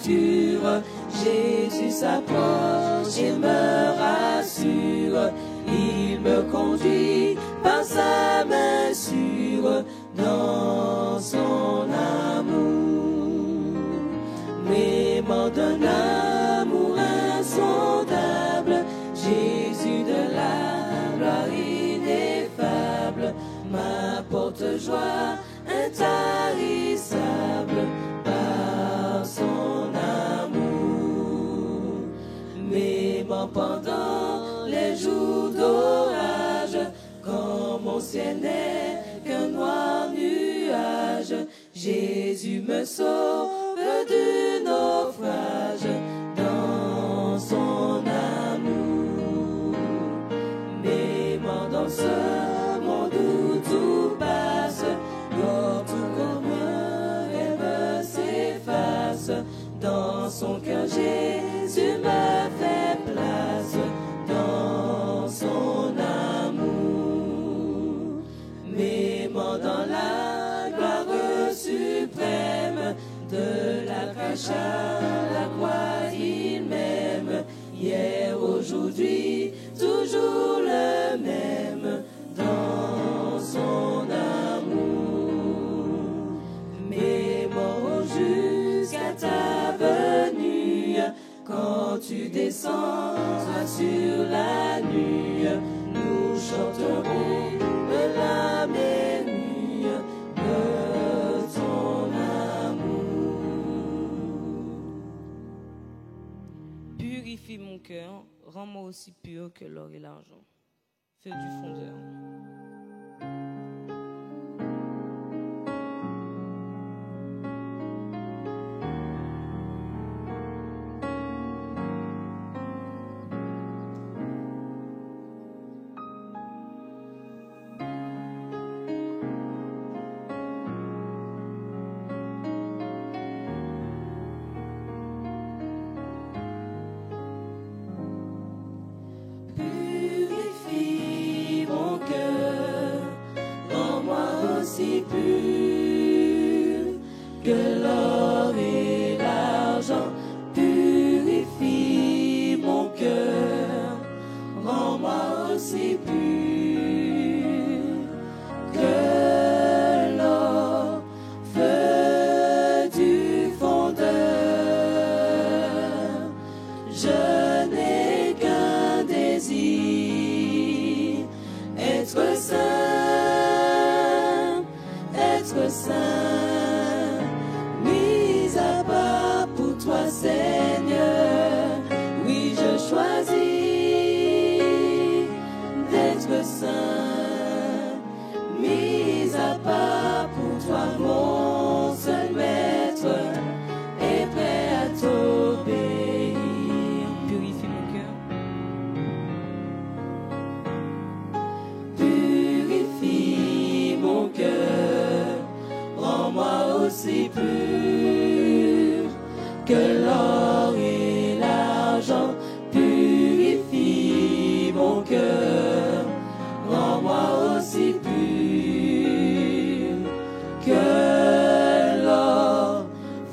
futur. Jésus s'approche et me rassure. Il me conduit par sa main sûre dans son amour. M'aimant d'un amour insondable, Jésus de la gloire ineffable m'apporte joie intarissable par son amour. M'aimant pendant les jours d'orage, quand mon ciel n'est qu'un noir nuage, Jésus me sauve du naufrage dans son amour. M'aimant dans ce monde où tout passe, quand tout comme un rêve s'efface, dans son cœur Jésus me fait place dans son amour. M'aimant dans la gloire suprême, de la crèche à la croix il m'aime. Hier, aujourd'hui, toujours le même dans son amour. M'aimant jusqu'à ta venue, quand tu descends sur la nuit, nous chanterons de la nuit de ton amour. Purifie mon cœur, rends-moi aussi pur que l'or et l'argent. Feu du fondeur. Purifie mon cœur, rends-moi aussi pur que l'or et l'argent. Purifie mon cœur, rends-moi aussi pur que l'or, feu du fondeur. Je n'ai qu'un désir, être saint, mis à part pour toi, Seigneur. Oui, je choisis d'être saint, mis à part pour toi, mon seul maître, et prêt à t'obéir. Purifie mon cœur. Purifie mon cœur, rends-moi aussi pur que l'or et l'argent. Purifie mon cœur, rends-moi aussi pur que l'or,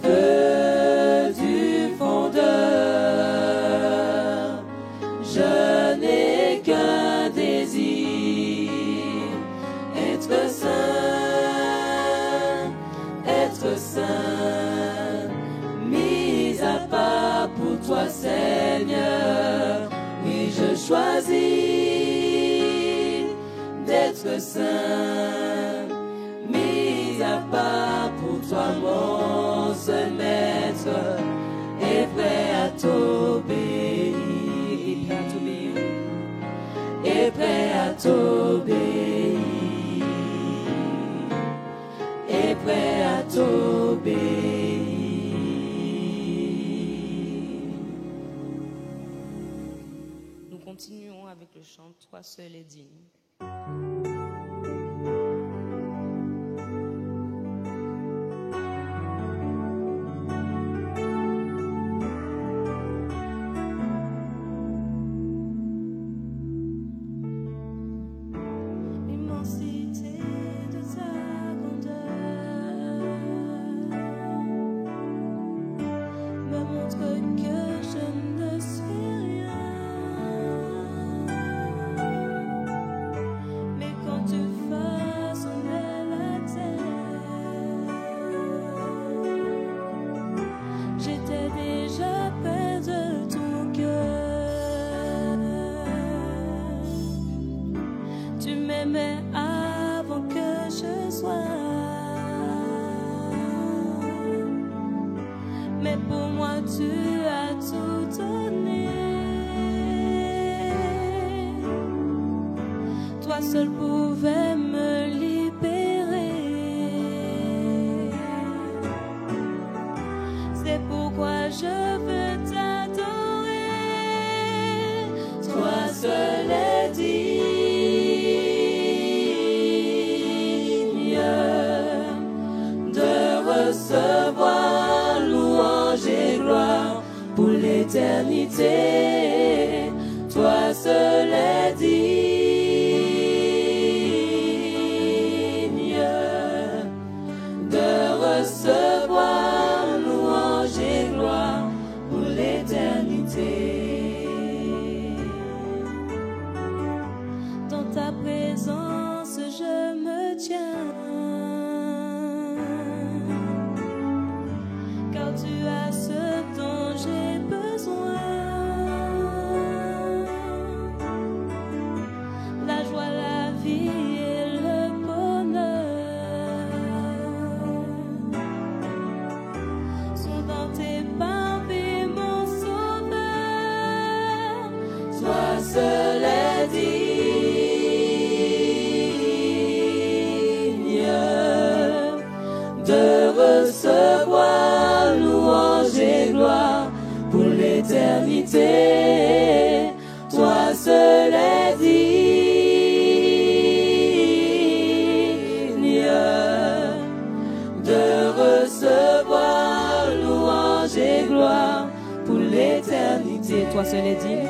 feu du fondeur. Je n'ai qu'un désir, être saint, mis à part pour toi, Seigneur. Oui, je choisis d'être saint, mis à part pour toi, mon seul maître, et prêt à t'obéir, et prêt à t'obéir, et prêt à t'obéir. Nous continuons avec le chant Toi seul est digne. L'immensité de ta grandeur me j'étais déjà près de ton cœur. Tu m'aimais avant que je sois. Mais pour moi tu as tout donné. Toi seul pouvais me libérer. C'est pourquoi je veux t'adorer. Toi seul est digne de recevoir louange et gloire pour l'éternité. Toi seul est digne de recevoir louange et gloire pour l'éternité. Dans ta présence je me tiens, car tu as ce dont j'ai besoin. La joie, la vie et le bonheur sont dans tes parvis, mon sauveur. Toi seul est digne de recevoir louange et gloire pour l'éternité. Toi seul est digne de recevoir louange et gloire pour l'éternité. Toi seul est digne.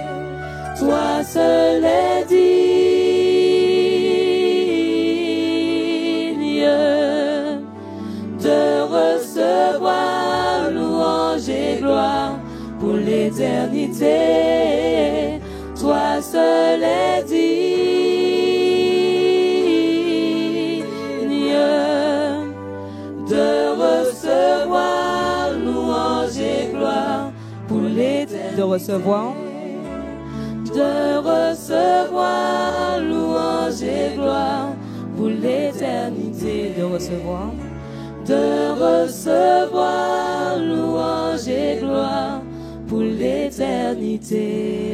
Toi seul est digne de recevoir louange et gloire pour l'éternité. Toi seul est digne de recevoir louange et gloire pour l'éternité. De recevoir louange et gloire pour l'éternité. de recevoir louange et gloire pour l'éternité.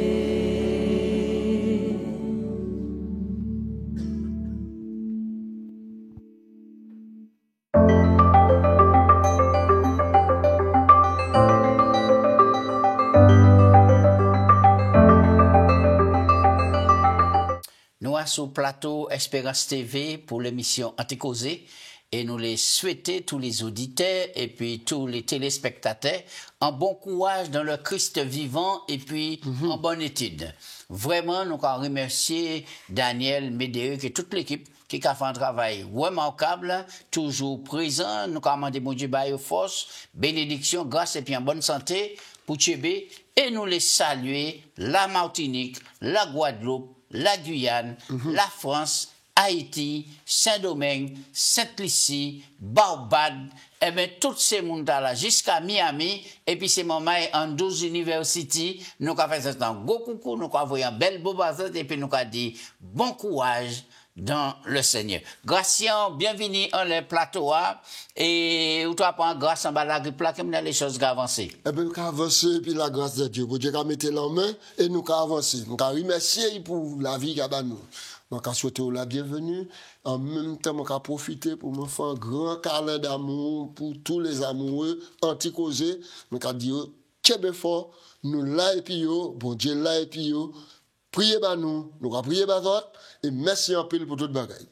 Nous sommes sur le plateau Espérance TV pour l'émission Anticausé et nous les souhaitons tous les auditeurs et puis tous les téléspectateurs un bon courage dans le Christ vivant et puis en bonne étude. Vraiment, nous remercions Daniel Médéric et toute l'équipe qui a fait un travail remarquable, toujours présent. Nous demandons mon Dieu baille force, bénédiction, grâce et puis en bonne santé pour Tchébé et nous les saluer la Martinique, la Guadeloupe, la Guyane, la France, Haïti, Saint-Domingue, Sainte-Lucie, Barbade, et bien tous ces mondes-là jusqu'à Miami, et puis c'est moment en 12 universités, nous avons fait un gros coucou, nous avons envoyé un bel beau bazar, et puis nous avons dit bon courage dans le Seigneur. Gracien, bienvenue en le plateau, et où tu apprends grâce en bas la grippe là, comme les choses qui avancent. Eh bien, nous avons avancé, puis la grâce de Dieu, pour Dieu qui a mis la main, et nous avons avancé. Nous avons remercié pour la vie qu'il a nous. Nous avons souhaité la bienvenue. En même temps, nous avons profité pour me faire un grand câlin d'amour pour tous les amoureux anti-causés. Nous avons dit, Tchébé fort, nous là et puis bon Dieu là et puis priez par nous, nous avons prié par d'autres, et merci en pile pour toute bagaille.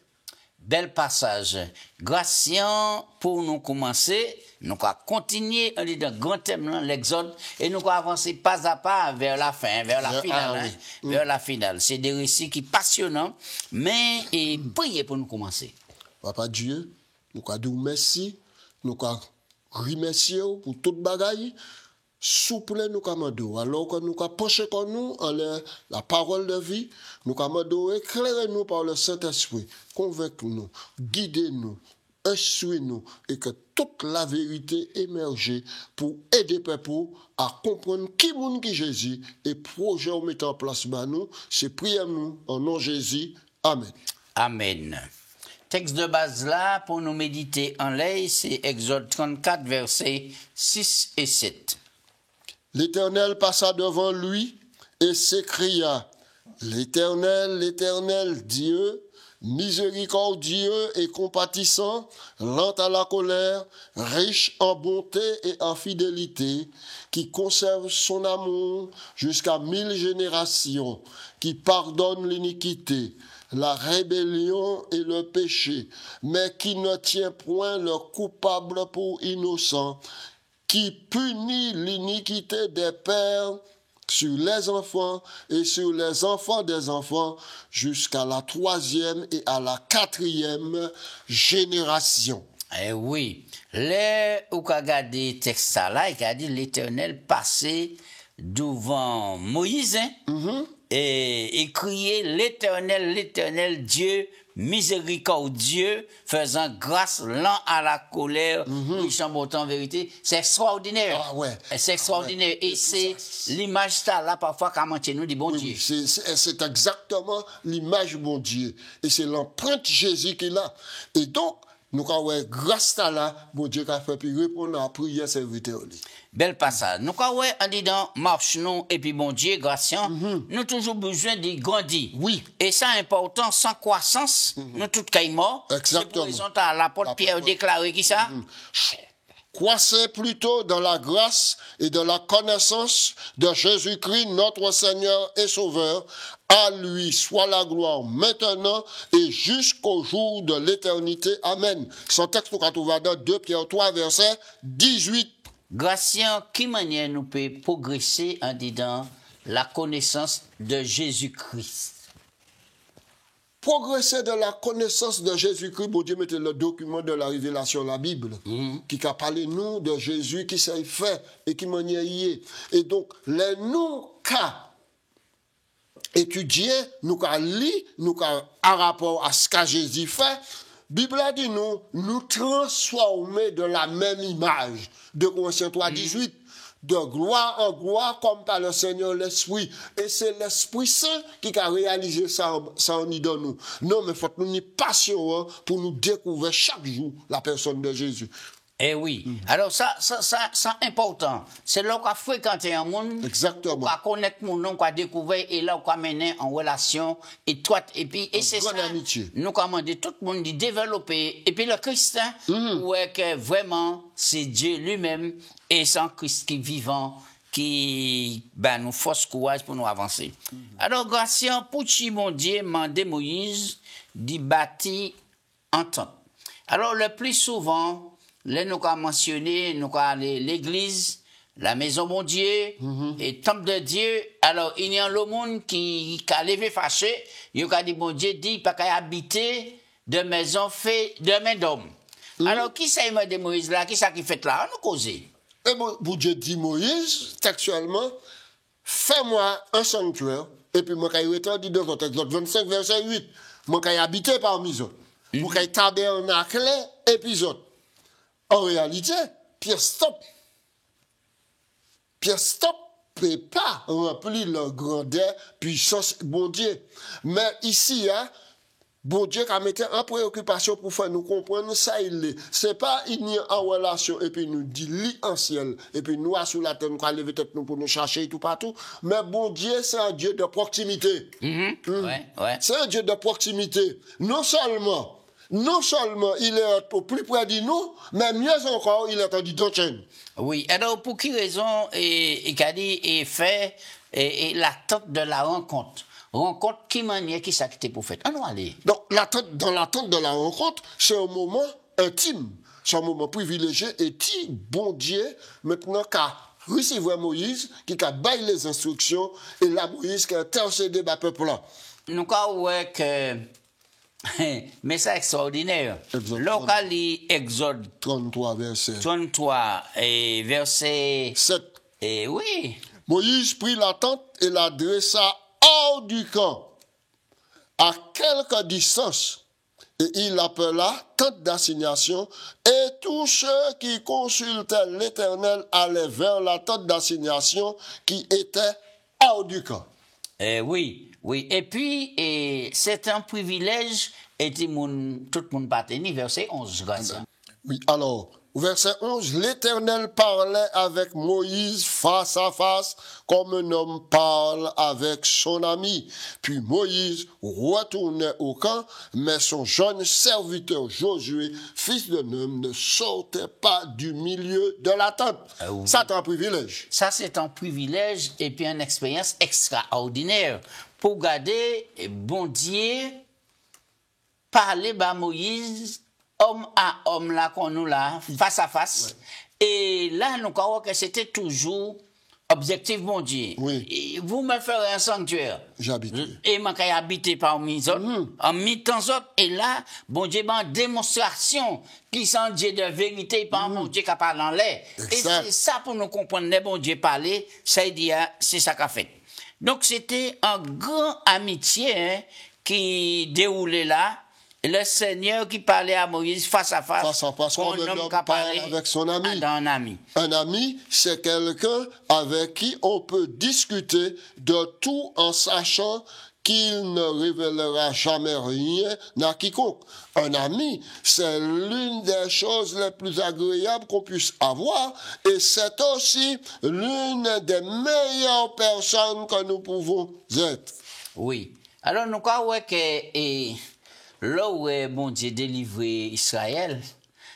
Bel passage. Gracien, pour nous commencer, nous allons continuer dans le grand thème, l'Exode, et nous allons avancer pas à pas vers la fin, vers la finale. Vers la finale. C'est des récits qui sont passionnants, mais priez pour nous commencer. Papa Dieu, nous allons dire merci, nous allons remercier pour toute bagaille. Souple nous commandons, alors que nous penchons comme nous en la parole de vie, nous commandons, éclairez-nous par le Saint-Esprit, convaincez-nous, guidez-nous, instruis-nous et que toute la vérité émerge pour aider peuple à comprendre qui monde qui Jésus et projet au mettre en place bah nous, c'est prière nous en nom de Jésus. Amen. Amen. Texte de base là, pour nous méditer en l'air, c'est Exode 34, versets 6 et 7. L'Éternel passa devant lui et s'écria, l'Éternel, l'Éternel, Dieu, miséricordieux et compatissant, lent à la colère, riche en bonté et en fidélité, qui conserve son amour jusqu'à 1000 générations, qui pardonne l'iniquité, la rébellion et le péché, mais qui ne tient point le coupable pour innocent, qui punit l'iniquité des pères sur les enfants et sur les enfants des enfants jusqu'à la 3e et à la 4e génération. Eh oui, là où qu'a regardé texte ça là, il a dit l'Éternel passait devant Moïse et criait l'Éternel, l'Éternel Dieu miséricordieux, faisant grâce, lent à la colère, riche en bonté en vérité. C'est extraordinaire. Ah ouais. C'est extraordinaire. Et c'est l'image ça là parfois qu'a menti nous dit bon Dieu. Oui, c'est exactement l'image de bon Dieu. Et c'est l'empreinte Jésus qu'il a. Et donc, nous avons grâce à là, bon Dieu qui a fait puis répondre à la prière serviteur. Bel passage. Nous avons en disant marche nous et puis bon Dieu grâce, nous toujours besoin de grandir. Oui. Et ça important sans croissance, nous tout caïmort. Exactement. C'est pour à l'apôtre Pierre déclaré qui ça? Croissez plutôt dans la grâce et de la connaissance de Jésus-Christ, notre Seigneur et Sauveur. À lui soit la gloire maintenant et jusqu'au jour de l'éternité. Amen. Son texte nous trouve dans 2 Pierre 3, verset 18. Gratien, qui manière nous peut progresser en disant la connaissance de Jésus-Christ? Progresser de la connaissance de Jésus-Christ, bon Dieu mettez le document de la révélation, la Bible, qui a parlé nous de Jésus, qui s'est fait et qui manière y est. Et donc, les nous qu'a étudié, nous qu'a lu, nous qu'a en rapport à ce qu'a Jésus fait, Bible a dit nous transformer de la même image. 2 Corinthiens 3, 18. De gloire en gloire comme par le Seigneur l'Esprit. Et c'est l'Esprit Saint qui a réalisé ça en nous. Non, mais il faut que nous ayons passion pour nous découvrir chaque jour la personne de Jésus. Eh oui. Alors, ça important. C'est là qu'on a fréquenté un monde. Exactement. Qu'on a connaître mon nom, qu'on a découvert, et là, qu'on a mené en relation étroite. Et puis, et c'est ça. Amitié. Nous commandons tout le monde de développer. Et puis, le Christ, ouais, que vraiment, c'est Dieu lui-même, et c'est un Christ qui est vivant, qui, nous force courage pour nous avancer. Alors, Gratien, pour mon Dieu, mandé Moïse, d'y bâtir entente. Alors, le plus souvent, là, nous avons mentionné, nous avons l'église, la maison mon Dieu, et temple de Dieu. Alors, il y a le monde qui a levé fâché, il a dit, bon Dieu, dit, pas qu'à habiter de maison fait de main d'homme. Alors, qui ça de Moïse là, qui ça qui fait là? On nous cause. Et bon Dieu dit Moïse, textuellement, fais-moi un sanctuaire, et puis moi, quand il est dit devant Exode 25, verset 8, moi, quand il habité parmi eux, moi, quand il tabernacle, épisode. En réalité, Pierre stop peut pas remplir la grandeur, puissance, bon Dieu. Mais ici, bon Dieu a mis en préoccupation pour faire nous comprendre ça, il est. C'est pas il y a en relation, et puis nous dit lit en ciel, et puis nous sous la terre, nous lever tête nous pour nous chercher tout partout. Mais bon Dieu, c'est un Dieu de proximité. Ouais. C'est un Dieu de proximité. Non seulement il est au plus près de nous, mais mieux encore, il est en distance. Oui, alors pour qui raison, et fait l'attente de la rencontre? Rencontre, qui manière, qui s'acquitte pour faire? On va aller. Donc, dans l'attente de la rencontre, c'est un moment intime, c'est un moment privilégié, et qui, bon Dieu, maintenant, qu'a recevoir Moïse, qui a baillé les instructions, et là, Moïse qui a intercédé le peuple là. Nous avons que mais c'est extraordinaire. Local Exode 33, verset 33 et verset 7. Et oui. Moïse prit la tente et la dressa hors du camp, à quelque distance, Et il appela tente d'assignation, et tous ceux qui consultaient l'Éternel allaient vers la tente d'assignation qui était hors du camp. Oui. Et puis, c'est un privilège, et tout le monde pas tenu, verset 11, grâce. Oui, alors, au verset 11, l'Éternel parlait avec Moïse face à face, comme un homme parle avec son ami. Puis Moïse retournait au camp, mais son jeune serviteur Josué, fils de Nun, ne sortait pas du milieu de la tente. Oui. Ça, c'est un privilège. Ça, c'est un privilège et puis une expérience extraordinaire. Pour garder, bon Dieu, parler à Moïse, homme à homme, là, qu'on nous là, face à face. Ouais. Et là, nous croyons que c'était toujours objectif, bon Dieu. Oui. Et vous me ferez un sanctuaire. J'habite. Et moi, j'ai habité parmi les autres, en mi-temps autres. Et là, bon Dieu, en démonstration, qui sont Dieu de vérité, pas mon Dieu qui parle en l'air. Et c'est ça pour nous comprendre, les bon Dieu parler, ça dit, c'est ça qu'a fait. Donc, c'était un grand amitié qui déroulait là. Le Seigneur qui parlait à Moïse face à face. Face à face, comme un homme parle avec son ami. Un ami. Un ami, c'est quelqu'un avec qui on peut discuter de tout en sachant qu'il ne révélera jamais rien à quiconque. Un ami, c'est l'une des choses les plus agréables qu'on puisse avoir et c'est aussi l'une des meilleures personnes que nous pouvons être. Oui. Alors, nous croyons que là où bon Dieu délivré Israël,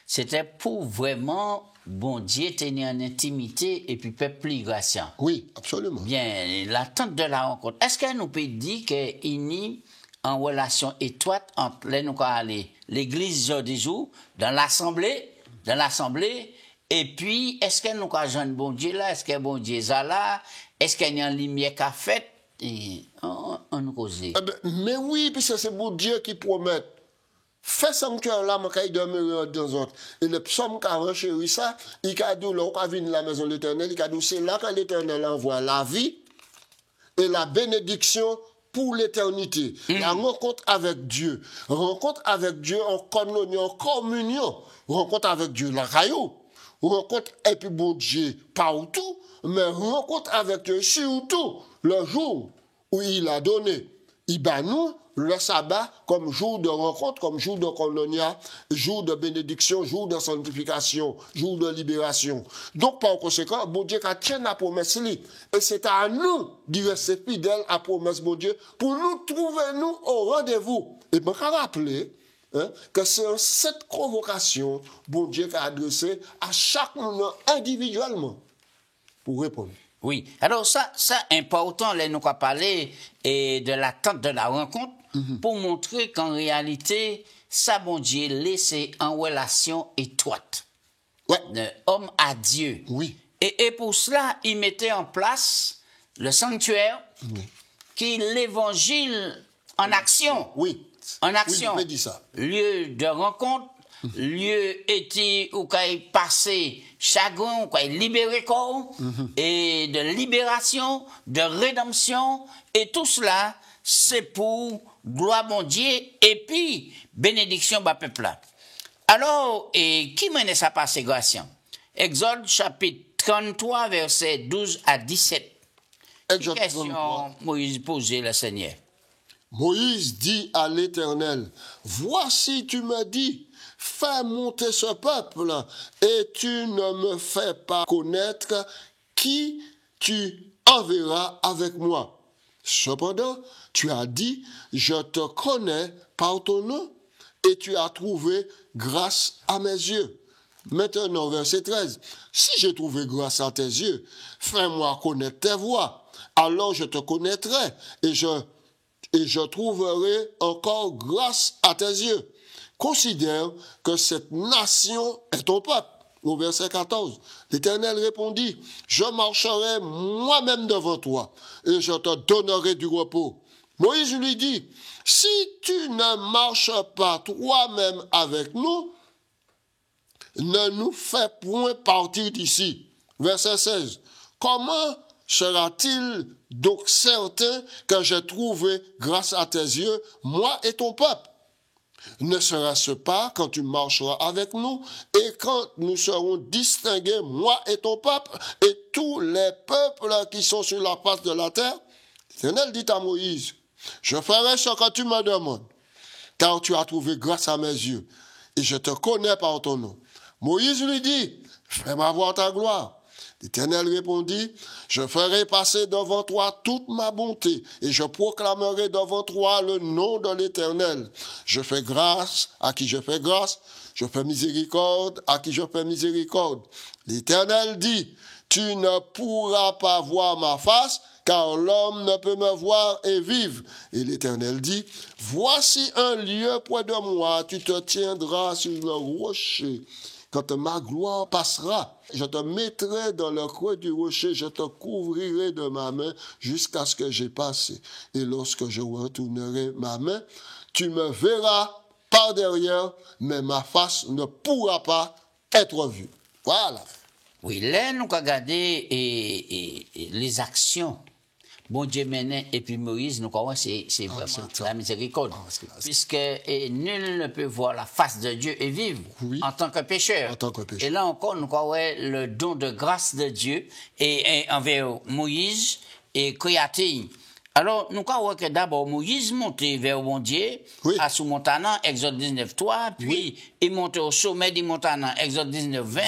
c'était pour vraiment bon Dieu tenir en intimité et puis peuple migration. Oui, absolument. Bien, l'attente de la rencontre. Est-ce qu'elle nous peut dire qu'il y a en relation étroite entre l'église des jours, dans l'assemblée, et puis est-ce qu'elle nous a jeune bon Dieu là, est-ce que bon Dieu est là, est-ce qu'il y a une lumière qu'a fait? Et on cause. Mais oui, puisque c'est bon Dieu qui promet. Fais sanctuaire là, mais qu'il demeure dans autres. Et le psaume 40, chéri, ça, il a dit, là, on va venir la maison de l'Éternel, il a dit, c'est là que l'Éternel envoie la vie et la bénédiction pour l'éternité. La rencontre avec Dieu. Rencontre avec Dieu en communion. Rencontre avec Dieu, la caillou. Rencontre, et puis bon Dieu, partout, mais rencontre avec Dieu, surtout le jour où il a donné, il bat nous le sabbat comme jour de rencontre, comme jour de colonia, jour de bénédiction, jour de sanctification, jour de libération. Donc, par conséquent, bon Dieu qui tient la promesse, et c'est à nous de rester fidèles à la promesse, bon Dieu, pour nous trouver, nous, au rendez-vous. Et je vais rappeler que c'est cette convocation, bon Dieu qui a adressé à chaque monde individuellement pour répondre. Oui. Alors, ça important, là, nous avons parlé de l'attente de la rencontre pour montrer qu'en réalité, ça, bon Dieu, laissé en relation étroite. Ouais. De homme à Dieu. Oui. Et pour cela, il mettait en place le sanctuaire, qui est l'évangile en action. Oui. En action. Oui, je dis ça. Lieu de rencontre, lieu était où qu'il passé chagrin, où qu'il libéré corps, et de libération, de rédemption, et tout cela, c'est pour gloire mon Dieu, et puis bénédiction bas peuple là. Alors, et qui mène ça par ségrégation? Exode chapitre 33, versets 12 à 17. Exode Question 33. Moïse posait le Seigneur. Moïse dit à l'Éternel, voici tu me dis, fais monter ce peuple, et tu ne me fais pas connaître qui tu enverras avec moi. Cependant, tu as dit, je te connais par ton nom, et tu as trouvé grâce à mes yeux. Maintenant, verset 13, si j'ai trouvé grâce à tes yeux, fais-moi connaître tes voies, alors je te connaîtrai, et je trouverai encore grâce à tes yeux. Considère que cette nation est ton peuple. Au verset 14, l'Éternel répondit, je marcherai moi-même devant toi et je te donnerai du repos. Moïse lui dit, si tu ne marches pas toi-même avec nous, ne nous fais point partir d'ici. Verset 16, comment sera-t-il donc certain que j'ai trouvé grâce à tes yeux, moi et ton peuple? Ne serait-ce pas quand tu marcheras avec nous et quand nous serons distingués, moi et ton peuple, et tous les peuples qui sont sur la face de la terre? L'Éternel dit à Moïse, je ferai ce que tu me demandes, car tu as trouvé grâce à mes yeux, et je te connais par ton nom. Moïse lui dit, fais-moi voir ta gloire. L'Éternel répondit, je ferai passer devant toi toute ma bonté, et je proclamerai devant toi le nom de l'Éternel. Je fais grâce à qui je fais grâce, je fais miséricorde à qui je fais miséricorde. L'Éternel dit, tu ne pourras pas voir ma face, car l'homme ne peut me voir et vivre. Et l'Éternel dit, voici un lieu près de moi, tu te tiendras sur le rocher. Quand ma gloire passera, je te mettrai dans le creux du rocher, je te couvrirai de ma main jusqu'à ce que j'ai passé. Et lorsque je retournerai ma main, tu me verras par derrière, mais ma face ne pourra pas être vue. Voilà. Oui, là, nous avons regardé les actions. Bon Dieu menait et puis Moïse, nous croyons c'est vraiment la miséricorde. Puisque nul ne peut voir la face de Dieu et vivre en tant que pécheur. Et là encore, nous croyons le don de grâce de Dieu et envers Moïse et créateur. Alors, nous croyons que d'abord Moïse montait vers bon Dieu, à sous Montana, Exode 19:3, puis il montait au sommet du Montana, Exode 19:20.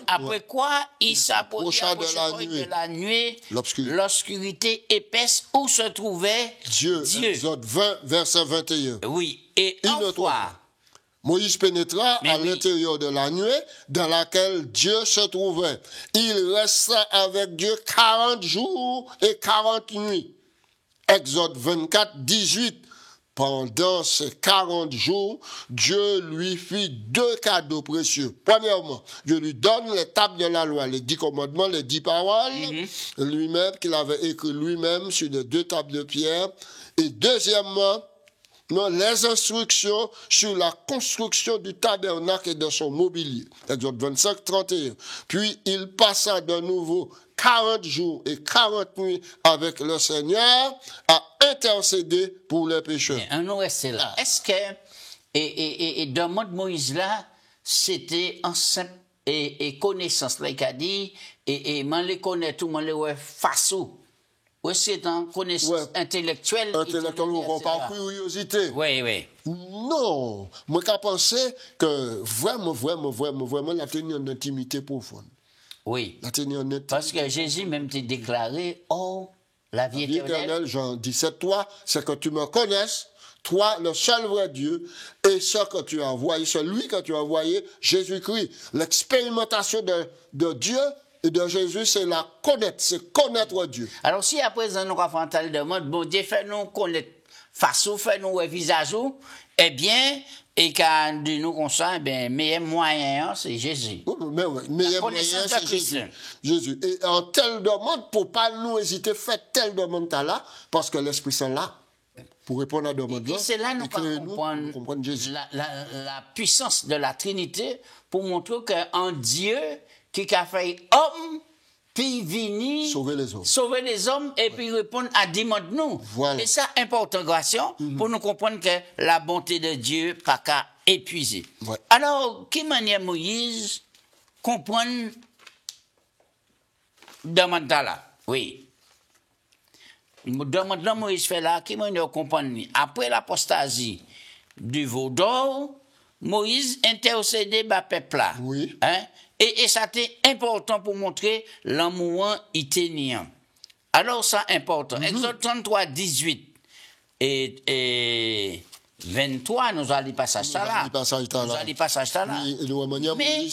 Après quoi, il s'approcha de la nuit, l'obscurité épaisse où se trouvait Dieu. Exode 20, verset 21. Oui, et enfin, Moïse pénétra à l'intérieur de la nuée dans laquelle Dieu se trouvait. Il resta avec Dieu 40 jours et 40 nuits. Exode 24, 18. Pendant ces 40 jours, Dieu lui fit 2 cadeaux précieux. Premièrement, Dieu lui donne les tables de la loi, les 10 commandements, les 10 paroles, lui-même, qu'il avait écrit lui-même sur les 2 tables de pierre. Et deuxièmement, les instructions sur la construction du tabernacle et de son mobilier. Exode 25, 31. Puis il passa de nouveau 40 jours et 40 nuits avec le Seigneur à intercéder pour les pécheurs. On reste là. Est-ce que, et dans le mode Moïse là, c'était en simple et connaissance, là, il a dit, et man les connaît tout, man les ouais face ou. Oui, c'est en connaissance intellectuelle. Intellectuelle, par curiosité. Oui. Non. Moi, je pense que vraiment, la tenue en intimité profonde. Oui. La tenue en intimité. Parce que Jésus même t'a déclaré, oh, la vie éternelle. Jean 17, toi, c'est que tu me connaisses, toi, le seul vrai Dieu, et ce que tu as envoyé, celui que tu as envoyé, Jésus-Christ. L'expérimentation de Dieu et de Jésus, c'est la connaître, c'est connaître Dieu. Alors, si à présent nous avons entendu de monde, bon Dieu fait nous connaître face ou fait nous visage ou, eh bien, et quand nous comme ça, ben, meilleur moyen, c'est Jésus. Mais meilleur moyen, c'est Jésus. Et en telle demande, pour pas nous hésiter, faites telle demande là, parce que l'Esprit Saint là, pour répondre à la demande là. Et c'est là nous comprendre Jésus. La puissance de la Trinité pour montrer qu'en Dieu, qui a fait homme, puis venir sauver les hommes et puis répondre à demande nous. Voilà. Et ça, important, Gration, pour nous comprendre que la bonté de Dieu pas qu'à épuiser. Ouais. Alors, quelle manière Moïse comprendre demande là? Oui. Demande là Moïse fait là, quelle manière comprendre? Après l'apostasie du Vaudor, Moïse intercédait par peuple là. Oui. Hein? Et ça était important pour montrer l'amour iténien. Alors, ça important. Exode 33, 18 et 23, nous allons passer ça là. Mais,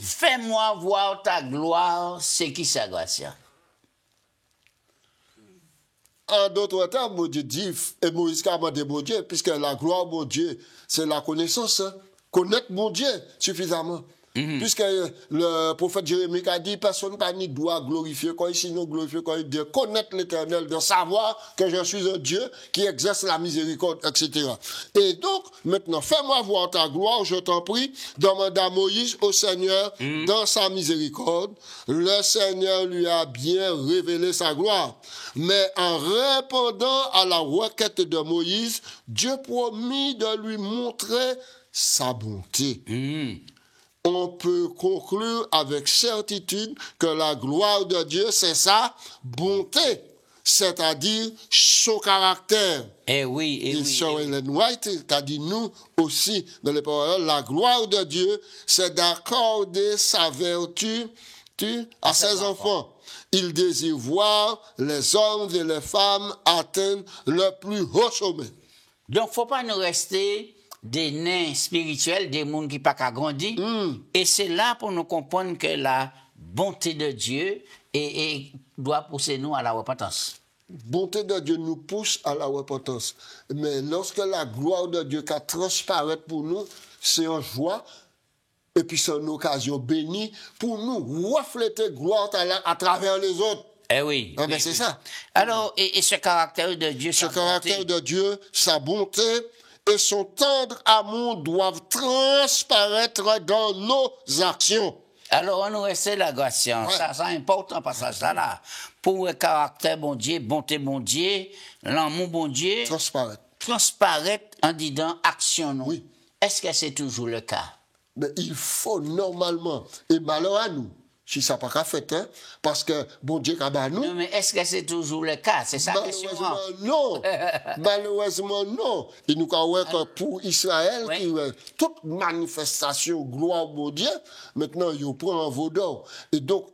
fais-moi voir ta gloire, c'est qui ça, Gracia? En d'autres termes, mon Dieu dit, et Moïse a demandé mon Dieu, puisque la gloire, mon Dieu, c'est la connaissance. Connaître mon Dieu suffisamment. Puisque le prophète Jérémie a dit, personne n'a ni doit glorifier quand sinon glorifier quand il dit connaître l'Éternel, de savoir que je suis un Dieu qui exerce la miséricorde, etc. Et donc, maintenant, fais-moi voir ta gloire, je t'en prie, demanda Moïse au Seigneur dans sa miséricorde. Le Seigneur lui a bien révélé sa gloire. Mais en répondant à la requête de Moïse, Dieu promit de lui montrer sa bonté. On peut conclure avec certitude que la gloire de Dieu, c'est sa bonté, c'est-à-dire son caractère. Eh oui, eh Et oui. Sir Ellen White qui a dit nous aussi dans les paroles, la gloire de Dieu, c'est d'accorder sa vertu à ses enfants. Il désire voir les hommes et les femmes atteindre le plus haut sommet. Donc, faut pas nous rester des nains spirituels, des mondes qui pas qu'à grandir. Et c'est là pour nous comprendre que la bonté de Dieu doit pousser nous à la repentance. Bonté de Dieu nous pousse à la repentance. Mais lorsque la gloire de Dieu qui transparaît pour nous, c'est en joie. Et puis c'est une occasion bénie pour nous refléter gloire à travers les autres. Eh oui. Ah ben oui, c'est oui. ça. Alors, et ce caractère de Dieu, Ce sa caractère bonté, de Dieu, sa bonté et son tendre amour doivent transparaître dans nos actions. alors, on nous reste la grâce. Ouais. Ça, c'est important passage ça là. Pour le caractère bon Dieu, bonté bon Dieu, l'amour bon Dieu, transparaître en disant action nous. Oui. Est-ce que c'est toujours le cas? Mais il faut normalement, et malheur à nous, si ça n'a pas qu'à fait, hein, parce que bon Dieu qu'a nous. Non, mais est-ce que c'est toujours le cas? C'est ça la question. Malheureusement, non. Malheureusement, non. Et nous avons que pour Israël, Oui. toute manifestation, gloire au Dieu, maintenant, il prend un veau d'or. Et donc,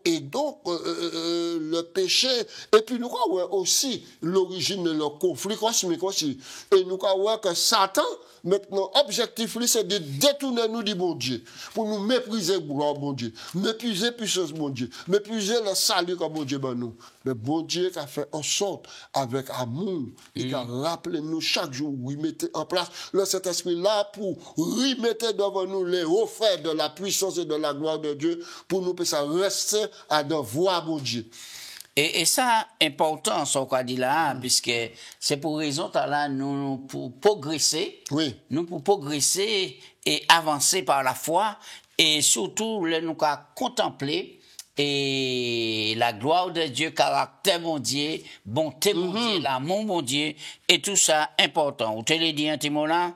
le péché, et puis nous avons aussi l'origine de leur conflit cosmique aussi. Et nous avons que Satan, maintenant, objectif, lui, c'est de détourner nous du bon Dieu, pour nous mépriser gloire bon Dieu, mépriser puissance bon Dieu, mépriser le salut que bon Dieu ben nous. Mais bon Dieu qui a fait en sorte, avec amour, et qui a rappelé nous chaque jour, il mettait en place le Saint-Esprit là pour remettre devant nous les hauts faits de la puissance et de la gloire de Dieu, pour nous puissions rester à devoir bon Dieu. Et ça, important, ce qu'on dit là, puisque c'est pour raison, là, nous, pour progresser, Oui. nous, pour progresser et avancer par la foi, et surtout, nous, qu'à contempler, et la gloire de Dieu, caractère mon Dieu, bonté mon Dieu, l'amour mon Dieu, et tout ça, important. Vous te l'avez dit un petit mot là?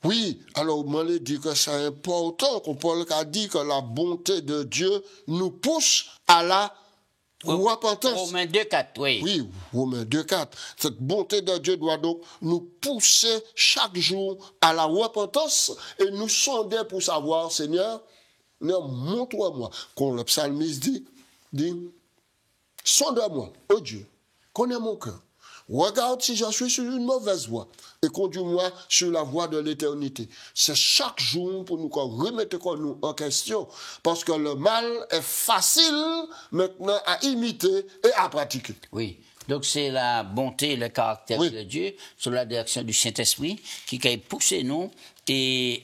Oui, alors moi je dis que c'est important, qu'on Paul a dit que la bonté de Dieu nous pousse à la repentance. Romains 2,4, oui. Oui, Romains 2,4. Cette bonté de Dieu doit donc nous pousser chaque jour à la repentance et nous sonder pour savoir, Seigneur, montre-moi. Quand le psalmiste dit, sonde-moi, oh Dieu, connais mon cœur. Regarde si je suis sur une mauvaise voie et conduis-moi sur la voie de l'éternité. C'est chaque jour pour nous remettre nous en question parce que le mal est facile maintenant à imiter et à pratiquer. Oui. Donc, c'est la bonté et le caractère de Dieu, sous la direction du Saint-Esprit, qui a poussé nous et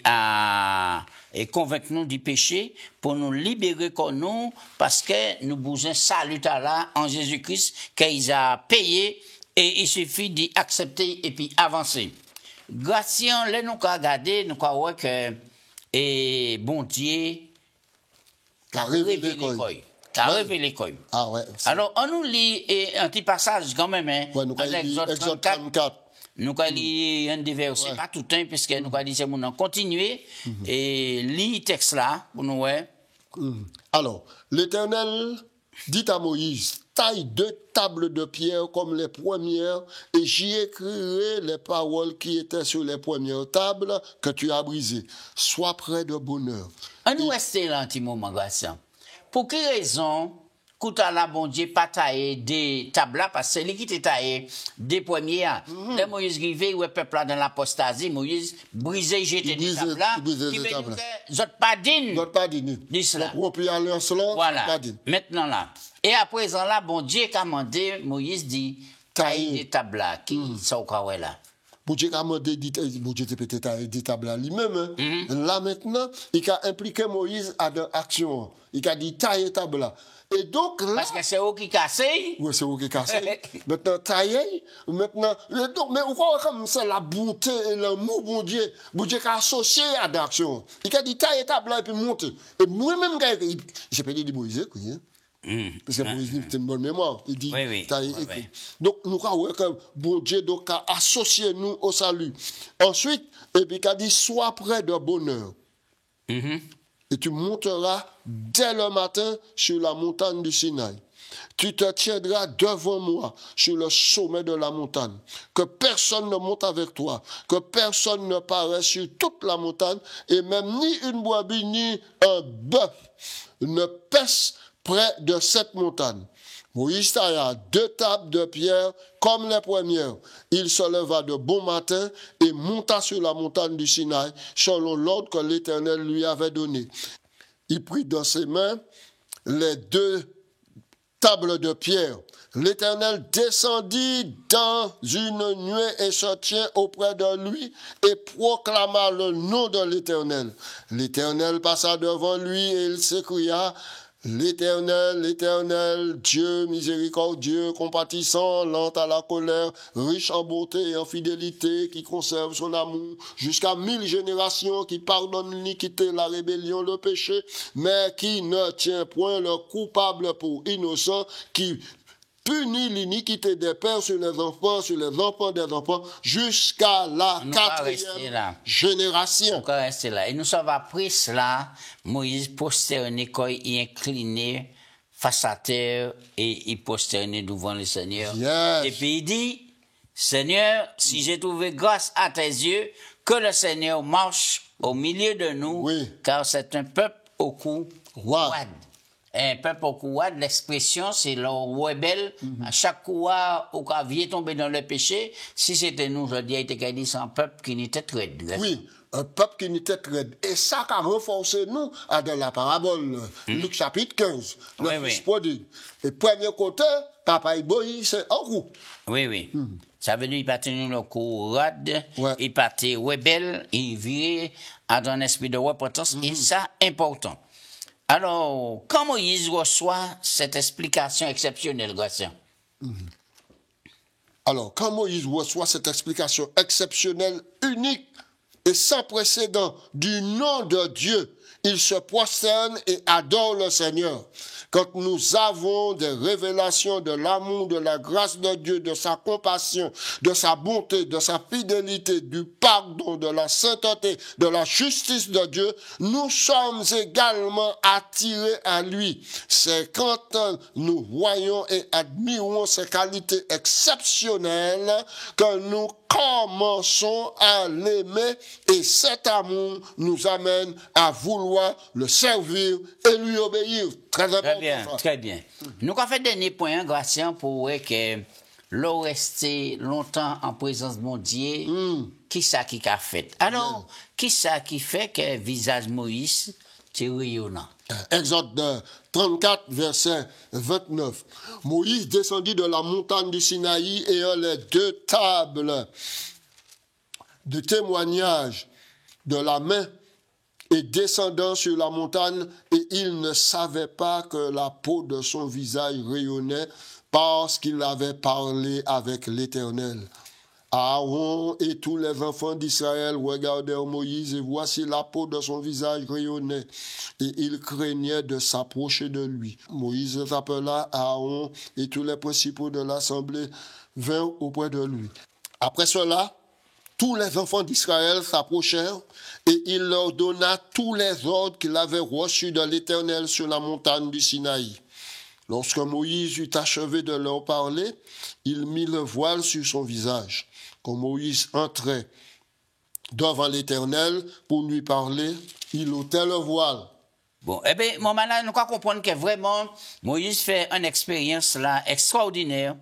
convaincre nous du péché pour nous libérer comme nous, parce que nous besoin salut à là en Jésus-Christ, qu'il a payé, et il suffit d'y accepter et puis avancer. Grâce, là, nous avons regardé, nous avons vu que, et bon Dieu, a révélé quoi. T'as révélé quoi. Ah ouais. Alors, on nous lit un petit passage quand même, hein. Ouais, nous Exode 34. Nous allons lire un des versets, pas tout le temps, puisque nous allons dire, nous continuer, et lire le texte là, pour nous, ouais. Alors, l'Éternel dit à Moïse, taille 2 tables de pierre comme les premières, et j'y écrirai les paroles qui étaient sur les premières tables que tu as brisées. Sois près de bonheur. On nous reste là un petit moment, grâce. Pour quelle raison, Kouta la bon Dieu pas taillé des tables là, parce que c'est lui qui était taillé des premières. Là, Moïse rivé, ouais, peuple là dans l'apostasie, Moïse brisé, jeté des tables là, qui veut dire que zot pas digne. Zot pas digne. Dis cela. Donc, on peut aller en selon, voilà. pas digne. Maintenant là. Et à présent là, bon Dieu a commandé, Moïse dit, taille des tables là, qui sont là. Bon Dieu a demandé, bon Dieu peut-être dit table à lui-même. Là maintenant, il a impliqué Moïse à dans action. Il a dit taille table là. Et donc là. Parce que c'est eux qui cassent. Oui, c'est eux qui cassent. Maintenant, tailler, maintenant. Donc, mais on voit comme ça la bonté et l'amour, bon Dieu qui a associé à l'action. Il a dit tailler table là et puis monter. Et moi-même, j'ai pas dit Moïse, oui. Parce que Moïse a une bonne mémoire. Il dit tailler écrit. Donc, nous avons que bon Dieu donc, a associé nous au salut. Ensuite, et puis il a dit sois près de bonheur. Et tu monteras dès le matin sur la montagne du Sinaï. Tu te tiendras devant moi sur le sommet de la montagne. Que personne ne monte avec toi. Que personne ne paraisse sur toute la montagne. Et même ni une brebis ni un bœuf ne paisse près de cette montagne. Moïse tailla 2 tables de pierre comme les premières. Il se leva de bon matin et monta sur la montagne du Sinaï, selon l'ordre que l'Éternel lui avait donné. Il prit dans ses mains les 2 tables de pierre. L'Éternel descendit dans une nuée et se tient auprès de lui et proclama le nom de l'Éternel. L'Éternel passa devant lui et il s'écria: L'Éternel, l'Éternel, Dieu miséricordieux, compatissant, lent à la colère, riche en bonté et en fidélité, qui conserve son amour jusqu'à 1000 générations, qui pardonne l'iniquité, la rébellion, le péché, mais qui ne tient point le coupable pour innocent, qui punit l'iniquité des pères sur les enfants des enfants, jusqu'à la 4e génération. On rester là. Et nous sommes appris cela, Moïse posterné quand il incliné face à terre et il posterné devant le Seigneur. Yes. Et puis il dit, Seigneur, si j'ai trouvé grâce à tes yeux, que le Seigneur marche au milieu de nous, car c'est un peuple au cou roide. Un peuple au couade, l'expression, c'est le rebelle. À chaque fois, au cas vient tomber dans le péché, si c'était nous, je dis, il était dit, c'est un peuple qui n'était très raide. Oui, un peuple qui n'était très raide. Et ça a renforcé nous à dans la parabole, Luc chapitre 15, le fils prodigue. Et premier côté, papa Iboï, c'est en roue. Oui. Ça veut dire qu'il partait dans le couade, il partait rebelle, il virait à un esprit de repentance, et ça, important. Alors, quand Moïse reçoit cette explication exceptionnelle, Gratien? Alors, quand Moïse reçoit cette explication exceptionnelle, unique et sans précédent du nom de Dieu, il se prosterne et adore le Seigneur. Quand nous avons des révélations de l'amour, de la grâce de Dieu, de sa compassion, de sa bonté, de sa fidélité, du pardon, de la sainteté, de la justice de Dieu, nous sommes également attirés à lui. C'est quand nous voyons et admirons ses qualités exceptionnelles que nous commençons à l'aimer et cet amour nous amène à vouloir le servir et lui obéir. Très important. Très bien. Nous avons fait dernier point, Gratien, pour voir que l'on resté longtemps en présence de mon Dieu, qui ça qui a fait? Alors, qui ça qui fait que visage Moïse est rayonnant? Exode 34, verset 29. Moïse descendit de la montagne du Sinaï ayant les 2 tables de témoignage de la main et descendant sur la montagne, et il ne savait pas que la peau de son visage rayonnait parce qu'il avait parlé avec l'Éternel. Aaron et tous les enfants d'Israël regardèrent Moïse et voici la peau de son visage rayonnait et ils craignaient de s'approcher de lui. Moïse appela Aaron et tous les principaux de l'assemblée vinrent auprès de lui. Après cela, tous les enfants d'Israël s'approchèrent et il leur donna tous les ordres qu'il avait reçus de l'Éternel sur la montagne du Sinaï. Lorsque Moïse eut achevé de leur parler, il mit le voile sur son visage. Quand Moïse entrait devant l'Éternel pour lui parler, il ôtait le voile. Bon, eh bien, mon malade, nous croyons comprendre que vraiment, Moïse fait une expérience là extraordinaire,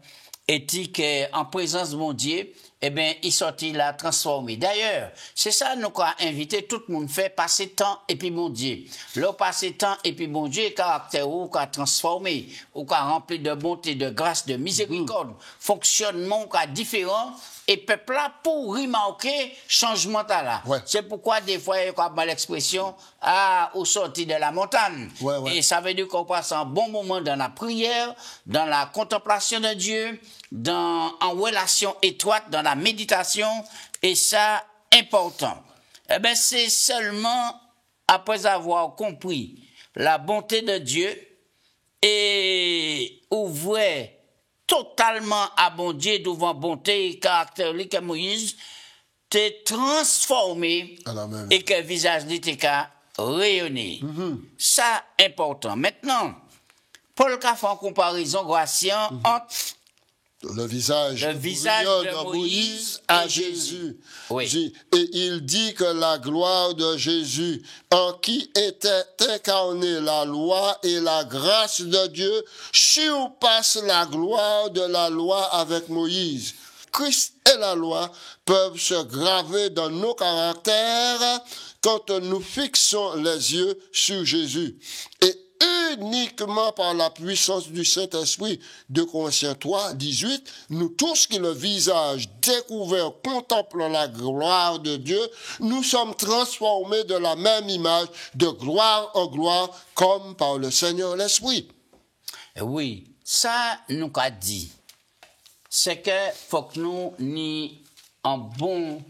éthique en présence de mon Dieu, eh bien, il sortit là transformé. D'ailleurs, c'est ça nous avons invité tout le monde fait passer temps et puis bon Dieu. Là, passer temps et puis bon Dieu, caractère ou qu'a transformé, ou qu'a rempli de bonté, de grâce, de miséricorde, fonctionnement qu'a différent. Et peuple là pour remarquer changement là. Ouais. C'est pourquoi des fois il y a l'expression au sorti de la montagne. Ouais. Et ça veut dire qu'on passe un bon moment dans la prière, dans la contemplation de Dieu, en relation étroite, dans la méditation, et ça important. Eh bien, c'est seulement après avoir compris la bonté de Dieu et ouvrir totalement abondé devant bonté et caractère que Moïse t'est transformé et que le visage était rayonné. Ça, important. Maintenant, Paul a fait une comparaison graciante entre le visage de Moïse à Jésus. Oui. Et il dit que la gloire de Jésus, en qui était incarnée la loi et la grâce de Dieu, surpasse la gloire de la loi avec Moïse. Christ et la loi peuvent se graver dans nos caractères quand nous fixons les yeux sur Jésus. Et uniquement par la puissance du Saint-Esprit, 2 Corinthiens 3, 18, nous tous qui le visage découvert contemplant la gloire de Dieu, nous sommes transformés de la même image, de gloire en gloire, comme par le Seigneur l'Esprit. Oui, ça nous a dit. C'est que faut que nous ayons une bonne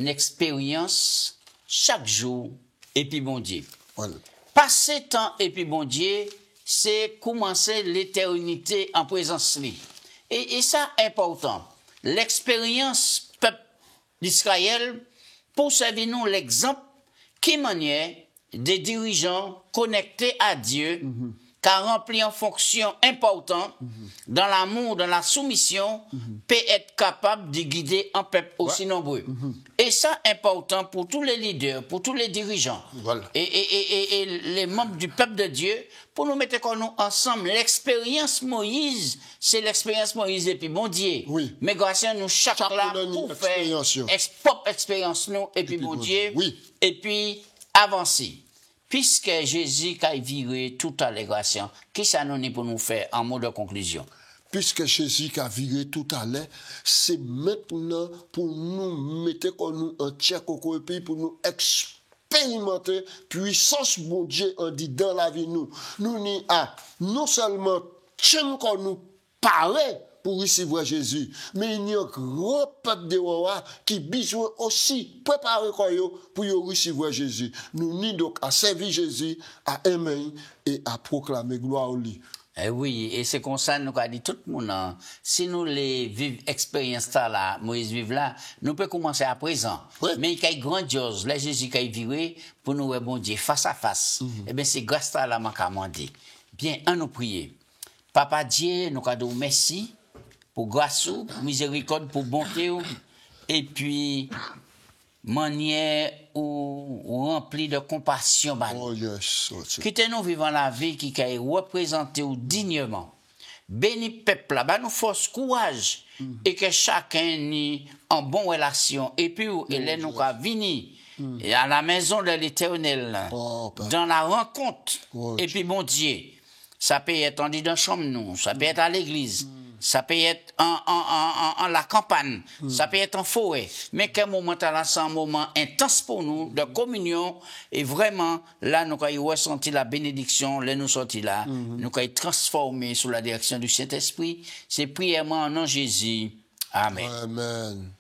expérience chaque jour et puis bon Dieu. Voilà. Passer temps et puis bon Dieu, c'est commencer l'éternité en présence de lui. Et ça, important. L'expérience peuple d'Israël, pour servir nous l'exemple qui manière des dirigeants connectés à Dieu, qui a rempli une fonction importante dans l'amour, dans la soumission, peut être capable de guider un peuple aussi nombreux. Et ça, important pour tous les leaders, pour tous les dirigeants, Voilà. et les membres du peuple de Dieu, pour nous mettre nous ensemble. L'expérience Moïse, c'est l'expérience Moïse et puis bon Dieu. Oui. Mais grâce à nous, chaque là, pour faire propre expérience nous et puis bon Dieu, oui. et puis avancer. Puisque Jésus a viré toute allégation, qu'est-ce que ça nous dit pour nous faire en mot de conclusion? Puisque Jésus a viré tout à l'heure, c'est maintenant pour nous mettre comme nous en tiers coco et puis pour nous expérimenter puissance bon Dieu en dit dans la vie nous. Nous n'y a non seulement tiens qu'on nous paraît pour recevoir Jésus, mais il y a un grand peuple de rois qui besoin aussi préparer pour recevoir Jésus. Nous n'y donc à servir Jésus, à aimer et à proclamer gloire au lui. Eh oui, et c'est comme ça nous a dit tout le monde. Hein. Si nous les vivons expérience là, Moïse vive là, nous pouvons commencer à présent. Oui. Mais il y a grandiose, là Jésus qui a viré pour nous bon Dieu face à face. Eh bien c'est grâce à la demandé. Bien, à nous prier. Papa Dieu, nous a dit merci pour grâce, pour miséricorde, pour bonté, et puis manière ou rempli de compassion. Oh yes. Quittez-nous vivant la vie qui est représentée dignement. Bénis peuple là, nous force courage et que chacun ait en bonne relation. Et puis, nous va venir à la maison de l'Éternel, dans la rencontre. Et puis, bon Dieu, ça peut être en dit dans la chambre, nous, ça peut être à l'église. Ça peut être en la campagne, ça peut être en forêt, mais qu'un moment là, c'est un moment intense pour nous, de communion, et vraiment, là, nous avons ressenti la bénédiction, là, nous sortis là, nous avons transformé sous la direction du Saint-Esprit. C'est prièrement en nom de Jésus. Amen. Amen.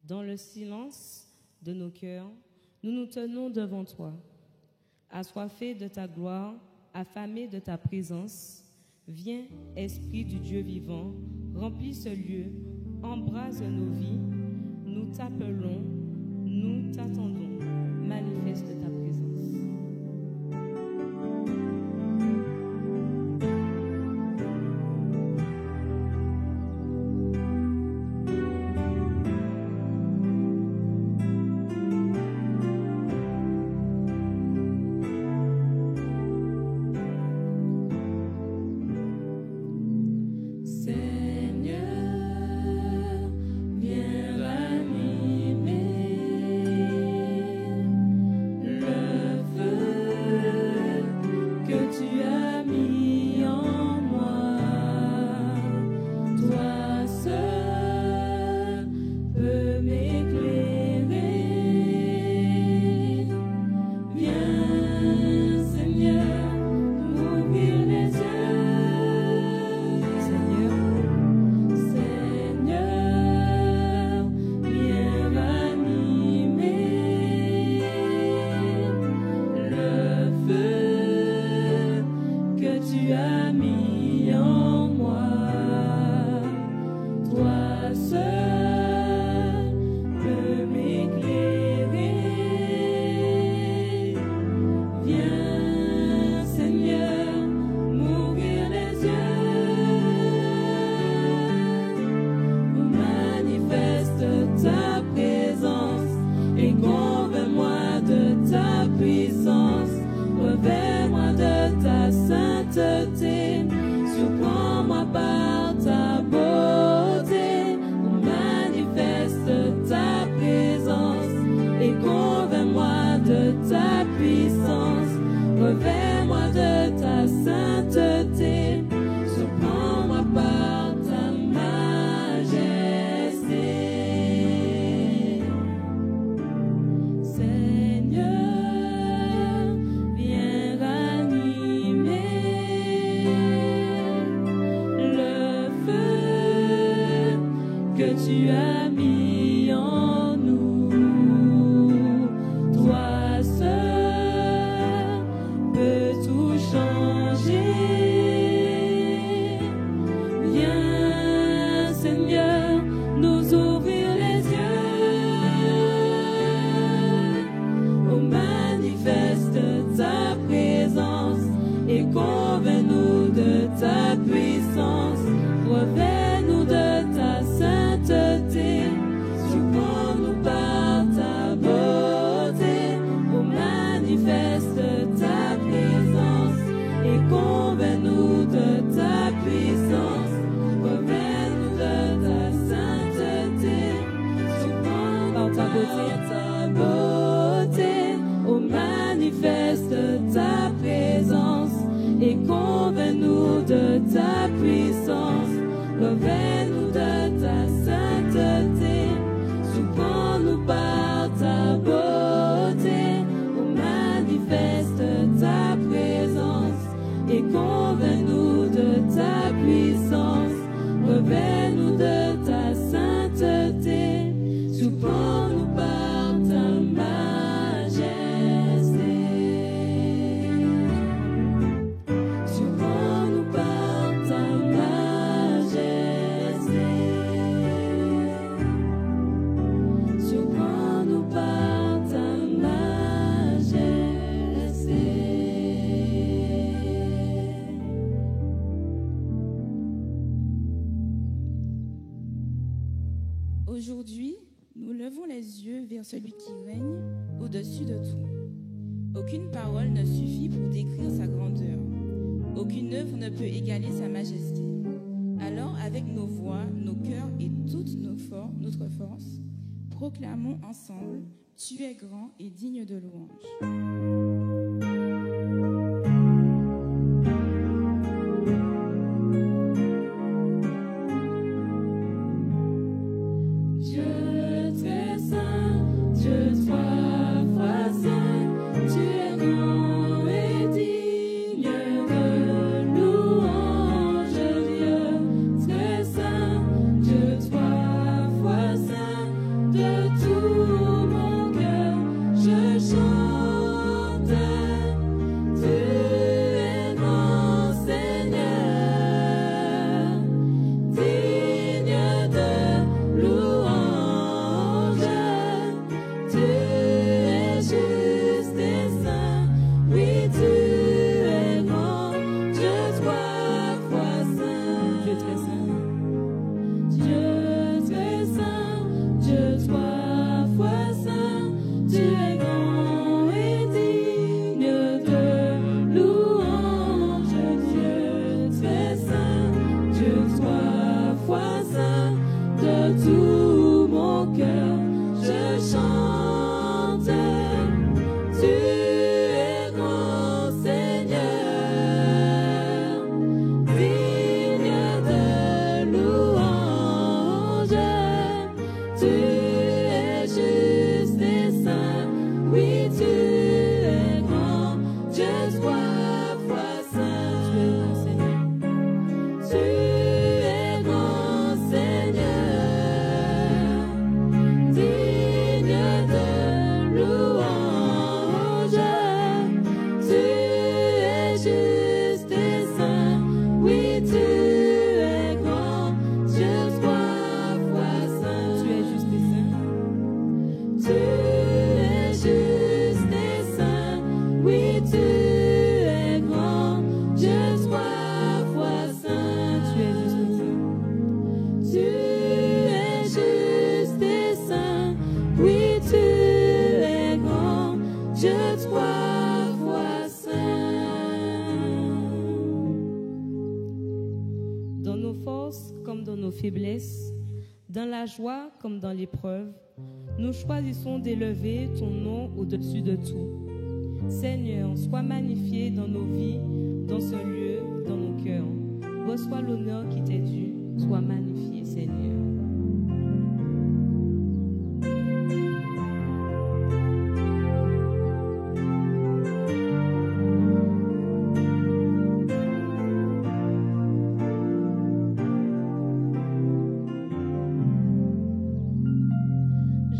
Dans le silence de nos cœurs, nous nous tenons devant toi, assoiffés de ta gloire, affamés de ta présence. Viens, Esprit du Dieu vivant, remplis ce lieu, embrase nos vies. Nous t'appelons, nous t'attendons, manifeste ta présence. Aujourd'hui, nous levons les yeux vers celui qui règne au-dessus de tout. Aucune parole ne suffit pour décrire sa grandeur. Aucune œuvre ne peut égaler sa majesté. Alors, avec nos voix, nos cœurs et toute notre force, proclamons ensemble, tu es grand et digne de louange. De tout mon cœur, je chante. Tu es grand Seigneur, digne de louange. Tu es juste et saint, oui tu es grand, Dieu trois fois saint. Tu es grand Seigneur, digne de louange. Tu es juste et saint, oui tu es grand, Dieu trois fois saint. Tu es juste et saint. Tu es juste et saint, oui tu es grand, Dieu trois fois saint. Tu es juste et saint. Tu es juste et saint, oui tu es grand, Dieu trois fois saint. Dans nos forces comme dans nos faiblesses, dans la joie comme dans l'épreuve, nous choisissons d'élever ton nom au-dessus de tout. Seigneur, sois magnifié dans nos vies, dans ce lieu, dans nos cœurs. Reçois l'honneur qui t'est dû. Sois magnifié, Seigneur.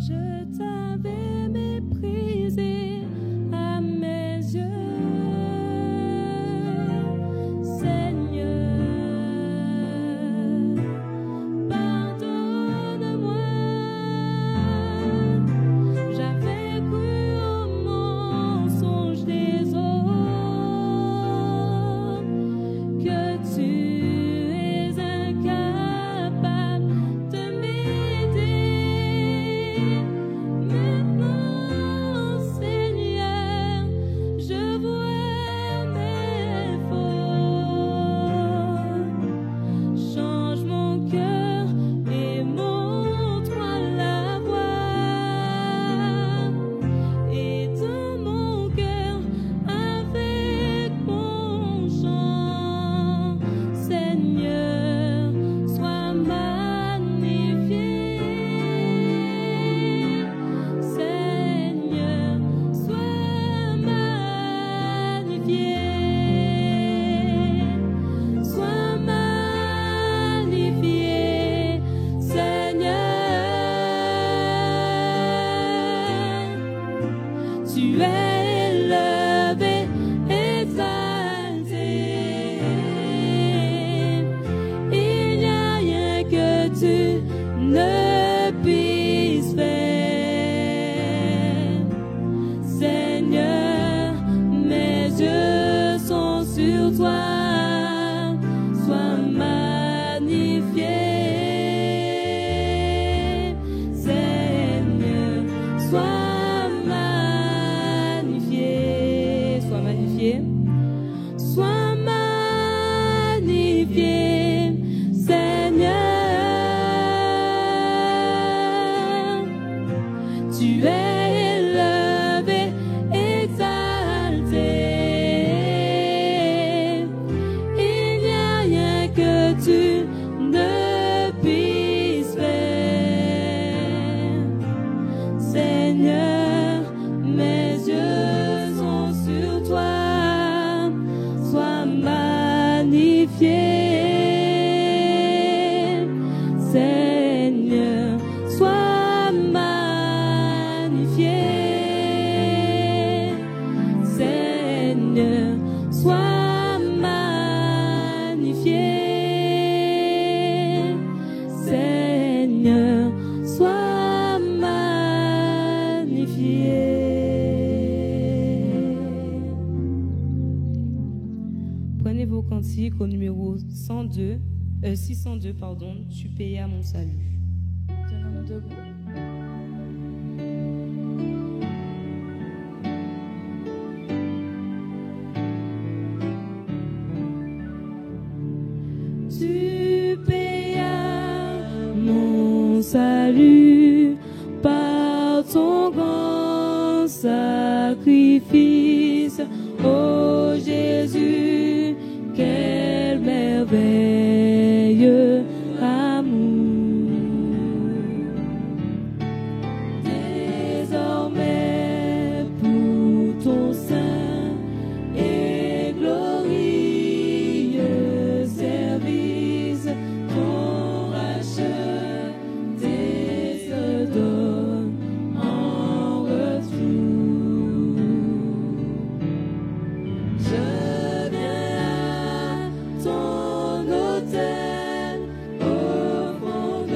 Je t'avais méprisé à mes yeux, Seigneur. Pardonne-moi, j'avais cru au mensonge des hommes, que tu es incapable de m'aider. Maintenant, Seigneur, je vois mes fautes. Change mon cœur et montre-moi la voie. Et dans mon cœur, avec mon chant, Seigneur, sois magnifié. Seigneur, sois magnifié. Sois magnifié, Seigneur. Tu es élevé, exalté. Il n'y a rien que tu ne puisses faire. Seigneur, mes yeux sont sur toi. Sois magnifié. Seigneur, sois magnifié. Sois magnifié. Sois magnifié, Seigneur. Tu es élevé, exalté. Il n'y a rien que tu ne puisses faire. Seigneur, mes yeux sont sur toi. Sois magnifié. Seigneur, sois magnifié. Seigneur, sois magnifié. Seigneur, sois magnifié. Prenez vos cantiques au numéro 602, tu payes à mon salut. Tenons-nous debout. Tu payas mon salut par ton grand sacrifice. Oh Jésus, quel merveilleux amour. Désormais pour ton saint et glorieux service, ton racheté se donne en retour. Je viens à ton autel, offrande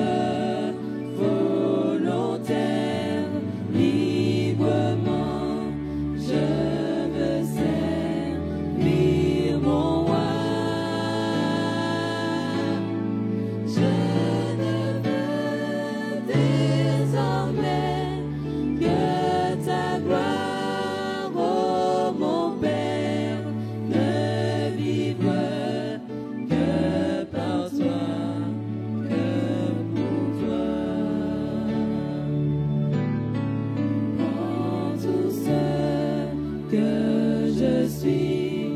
volontaire, librement. Je veux servir mon roi. Je ne veux désormais que ta gloire, oh mon Père, ne vivre que par toi, que pour toi. Prends tout ce que je suis,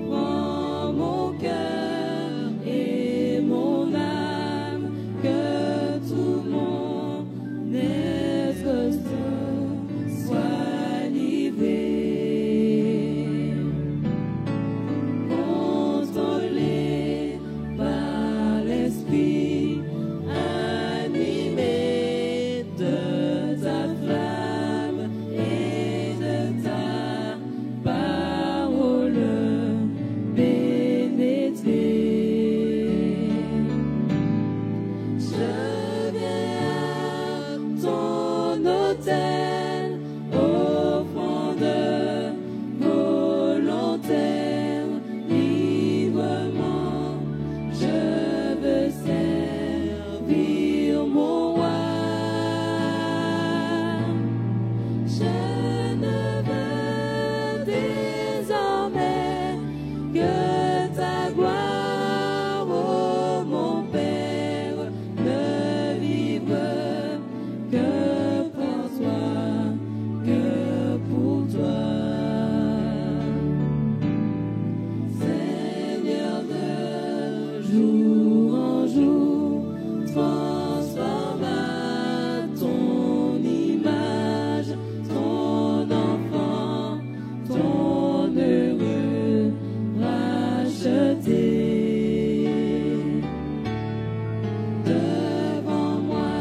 prends mon cœur et mon âme, que tout mon être soit livré. Contrôlé par l'esprit, animé de ta flamme et de ta parole pénétrée. Je viens à ton autel, offrande volontaire, librement. Je veux servir mon roi. Je ne veux désormais que ta gloire, oh mon Père, ne vive que pour toi, que pour toi. Seigneur, de jour en jour, transforme à ton image, ton enfant, ton heureux racheté. Devant moi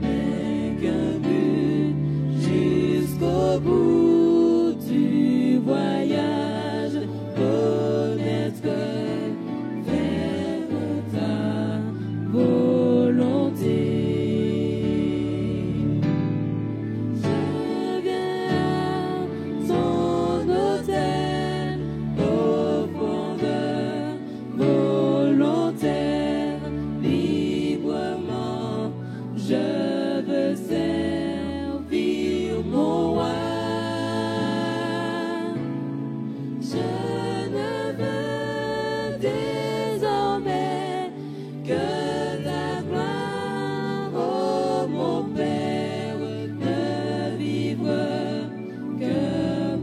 n'est qu'un but, jusqu'au bout du voyage, connaître, faire ta volonté. Je viens à ton autel, offrande volontaire, librement. Je veux servir mon roi. Je ne veux désormais que ta gloire, oh mon Père, ne vivre que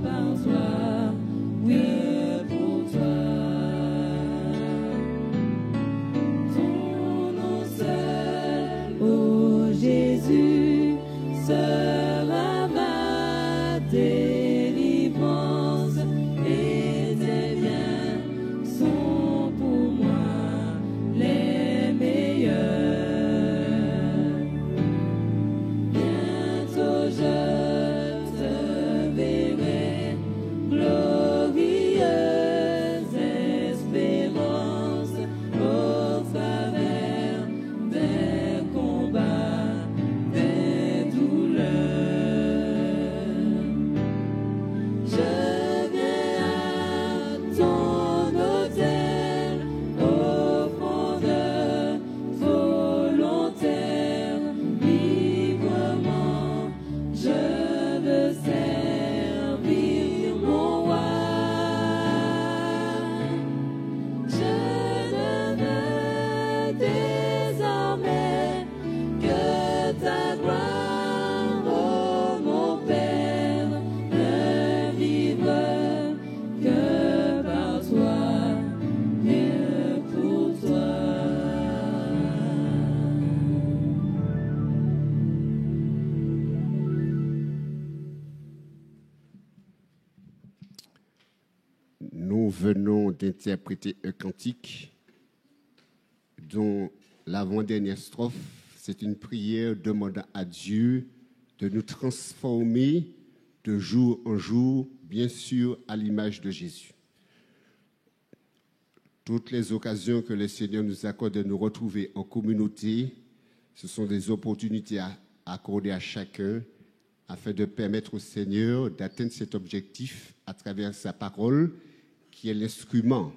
par toi, oui pour toi. Ton nom seul, oh Jésus, sera ma délivrance, et tes biens sont pour moi les meilleurs. Bientôt je te verrai, glorieuse espérance, au travers des combats, des venons d'interpréter un cantique dont l'avant-dernière strophe, c'est une prière demandant à Dieu de nous transformer de jour en jour, bien sûr, à l'image de Jésus. Toutes les occasions que le Seigneur nous accorde de nous retrouver en communauté, ce sont des opportunités à accorder à chacun afin de permettre au Seigneur d'atteindre cet objectif à travers sa parole, qui est l'instrument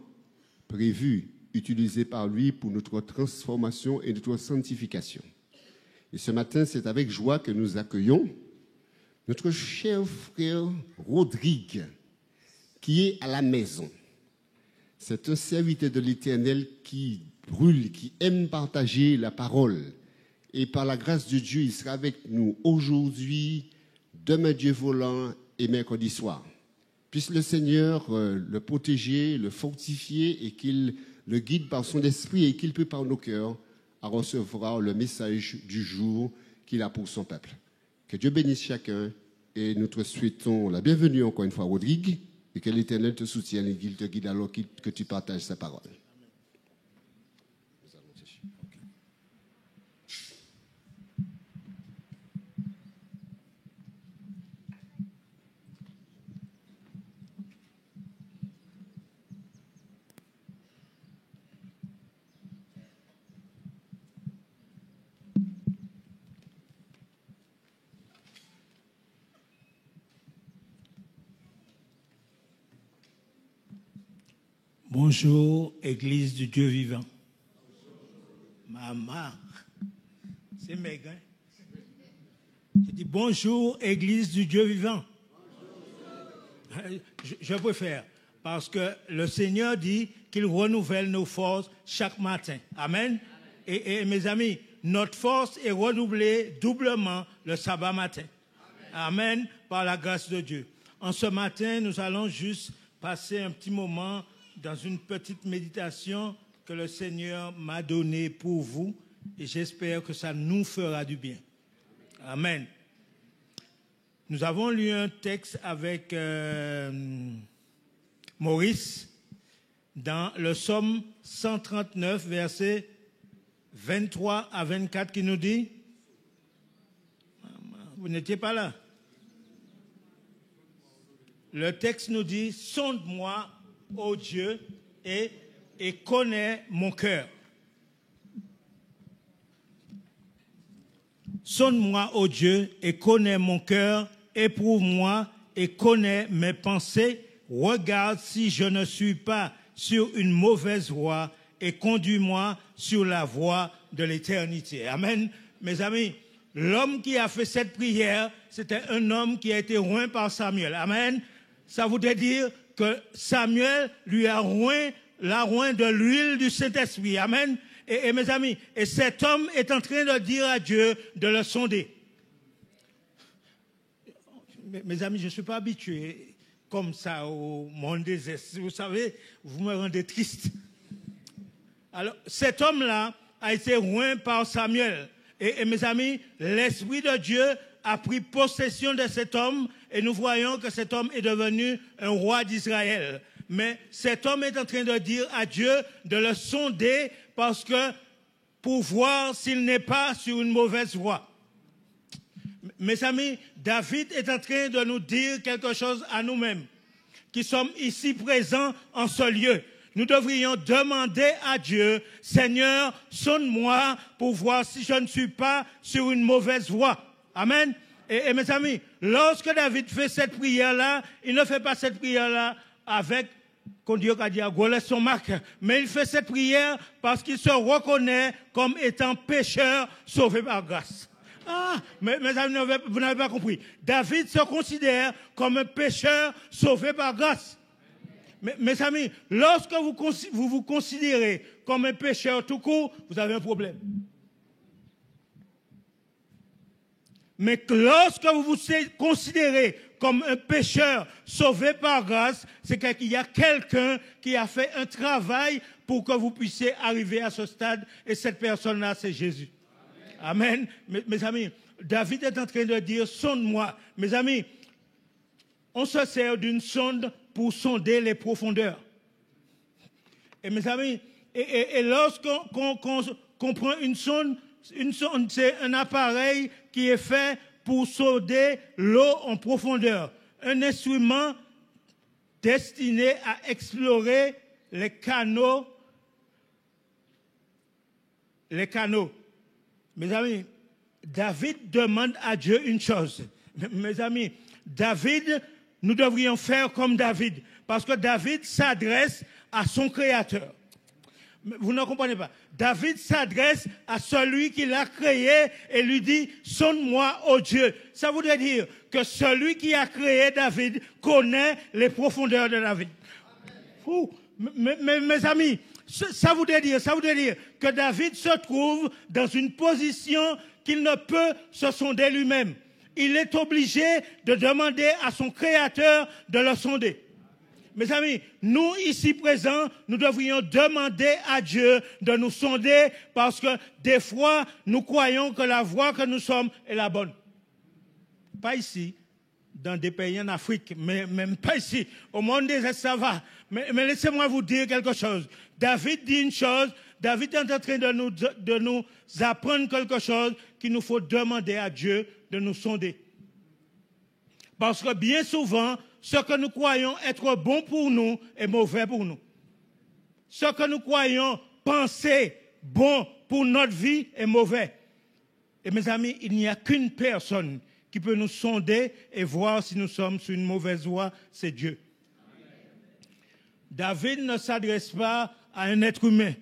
prévu, utilisé par lui pour notre transformation et notre sanctification. Et ce matin, c'est avec joie que nous accueillons notre cher frère Rodrigue, qui est à la maison. C'est un serviteur de l'Éternel qui brûle, qui aime partager la parole. Et par la grâce de Dieu, il sera avec nous aujourd'hui, demain Dieu volant et mercredi soir. Puisse le Seigneur le protéger, le fortifier et qu'il le guide par son esprit et qu'il prépare nos cœurs à recevoir le message du jour qu'il a pour son peuple. Que Dieu bénisse chacun et nous te souhaitons la bienvenue encore une fois, Rodrigue, et que l'Éternel te soutienne et qu'il te guide alors que tu partages sa parole. Bonjour, Église du Dieu vivant. Maman, c'est maigre. Je dis bonjour, Église du Dieu vivant. Je préfère, parce que le Seigneur dit qu'il renouvelle nos forces chaque matin. Amen. Et mes amis, notre force est renouvelée doublement le sabbat matin. Amen, par la grâce de Dieu. En ce matin, nous allons juste passer un petit moment dans une petite méditation que le Seigneur m'a donnée pour vous et j'espère que ça nous fera du bien. Amen. Nous avons lu un texte avec Maurice dans le psaume 139, versets 23 à 24 qui nous dit, vous n'étiez pas là. Le texte nous dit, sonde-moi, ô Dieu, et connais mon cœur. Sonde-moi, ô Dieu, et connais mon cœur, éprouve-moi et connais mes pensées. Regarde si je ne suis pas sur une mauvaise voie et conduis-moi sur la voie de l'éternité. Amen. Mes amis, l'homme qui a fait cette prière, c'était un homme qui a été oint par Samuel. Amen. Ça voudrait dire que Samuel lui a oint de l'huile du Saint-Esprit. Amen. Et mes amis, et cet homme est en train de dire à Dieu de le sonder. Mes amis, je ne suis pas habitué comme ça au monde des Est. Vous savez, vous me rendez triste. Alors, cet homme-là a été oint par Samuel. Et mes amis, l'Esprit de Dieu a pris possession de cet homme et nous voyons que cet homme est devenu un roi d'Israël. Mais cet homme est en train de dire à Dieu de le sonder parce que pour voir s'il n'est pas sur une mauvaise voie. Mes amis, David est en train de nous dire quelque chose à nous-mêmes qui sommes ici présents en ce lieu. Nous devrions demander à Dieu, Seigneur, sonde-moi pour voir si je ne suis pas sur une mauvaise voie. Amen. Et mes amis, lorsque David fait cette prière-là, il ne fait pas cette prière-là avec, comme Dieu a dit, à Gaulle son marque, mais il fait cette prière parce qu'il se reconnaît comme étant pécheur sauvé par grâce. Ah, mes amis, vous n'avez pas compris. David se considère comme un pécheur sauvé par grâce. Mes amis, lorsque vous vous considérez comme un pécheur tout court, vous avez un problème. Mais lorsque vous vous considérez comme un pécheur sauvé par grâce, c'est qu'il y a quelqu'un qui a fait un travail pour que vous puissiez arriver à ce stade. Et cette personne-là, c'est Jésus. Amen. Mes amis, David est en train de dire, sonde-moi. Mes amis, on se sert d'une sonde pour sonder les profondeurs. Et mes amis, et lorsqu'on prend une sonde, c'est un appareil qui est fait pour sonder l'eau en profondeur. Un instrument destiné à explorer les canaux. Mes amis, David demande à Dieu une chose. Mes amis, David, nous devrions faire comme David. Parce que David s'adresse à son Créateur. Vous ne comprenez pas. David s'adresse à celui qui l'a créé et lui dit, sonde-moi, ô Dieu. Ça voudrait dire que celui qui a créé David connaît les profondeurs de David. Mes amis, ça voudrait dire que David se trouve dans une position qu'il ne peut se sonder lui-même. Il est obligé de demander à son Créateur de le sonder. Mes amis, nous ici présents, nous devrions demander à Dieu de nous sonder parce que des fois, nous croyons que la voie que nous sommes est la bonne. Pas ici, dans des pays en Afrique, mais même pas ici. Au monde des Est, ça va. Mais laissez-moi vous dire quelque chose. David dit une chose, David est en train de nous apprendre quelque chose qu'il nous faut demander à Dieu de nous sonder. Parce que bien souvent, ce que nous croyons être bon pour nous est mauvais pour nous. Ce que nous croyons penser bon pour notre vie est mauvais. Et mes amis, il n'y a qu'une personne qui peut nous sonder et voir si nous sommes sur une mauvaise voie, c'est Dieu. David ne s'adresse pas à un être humain.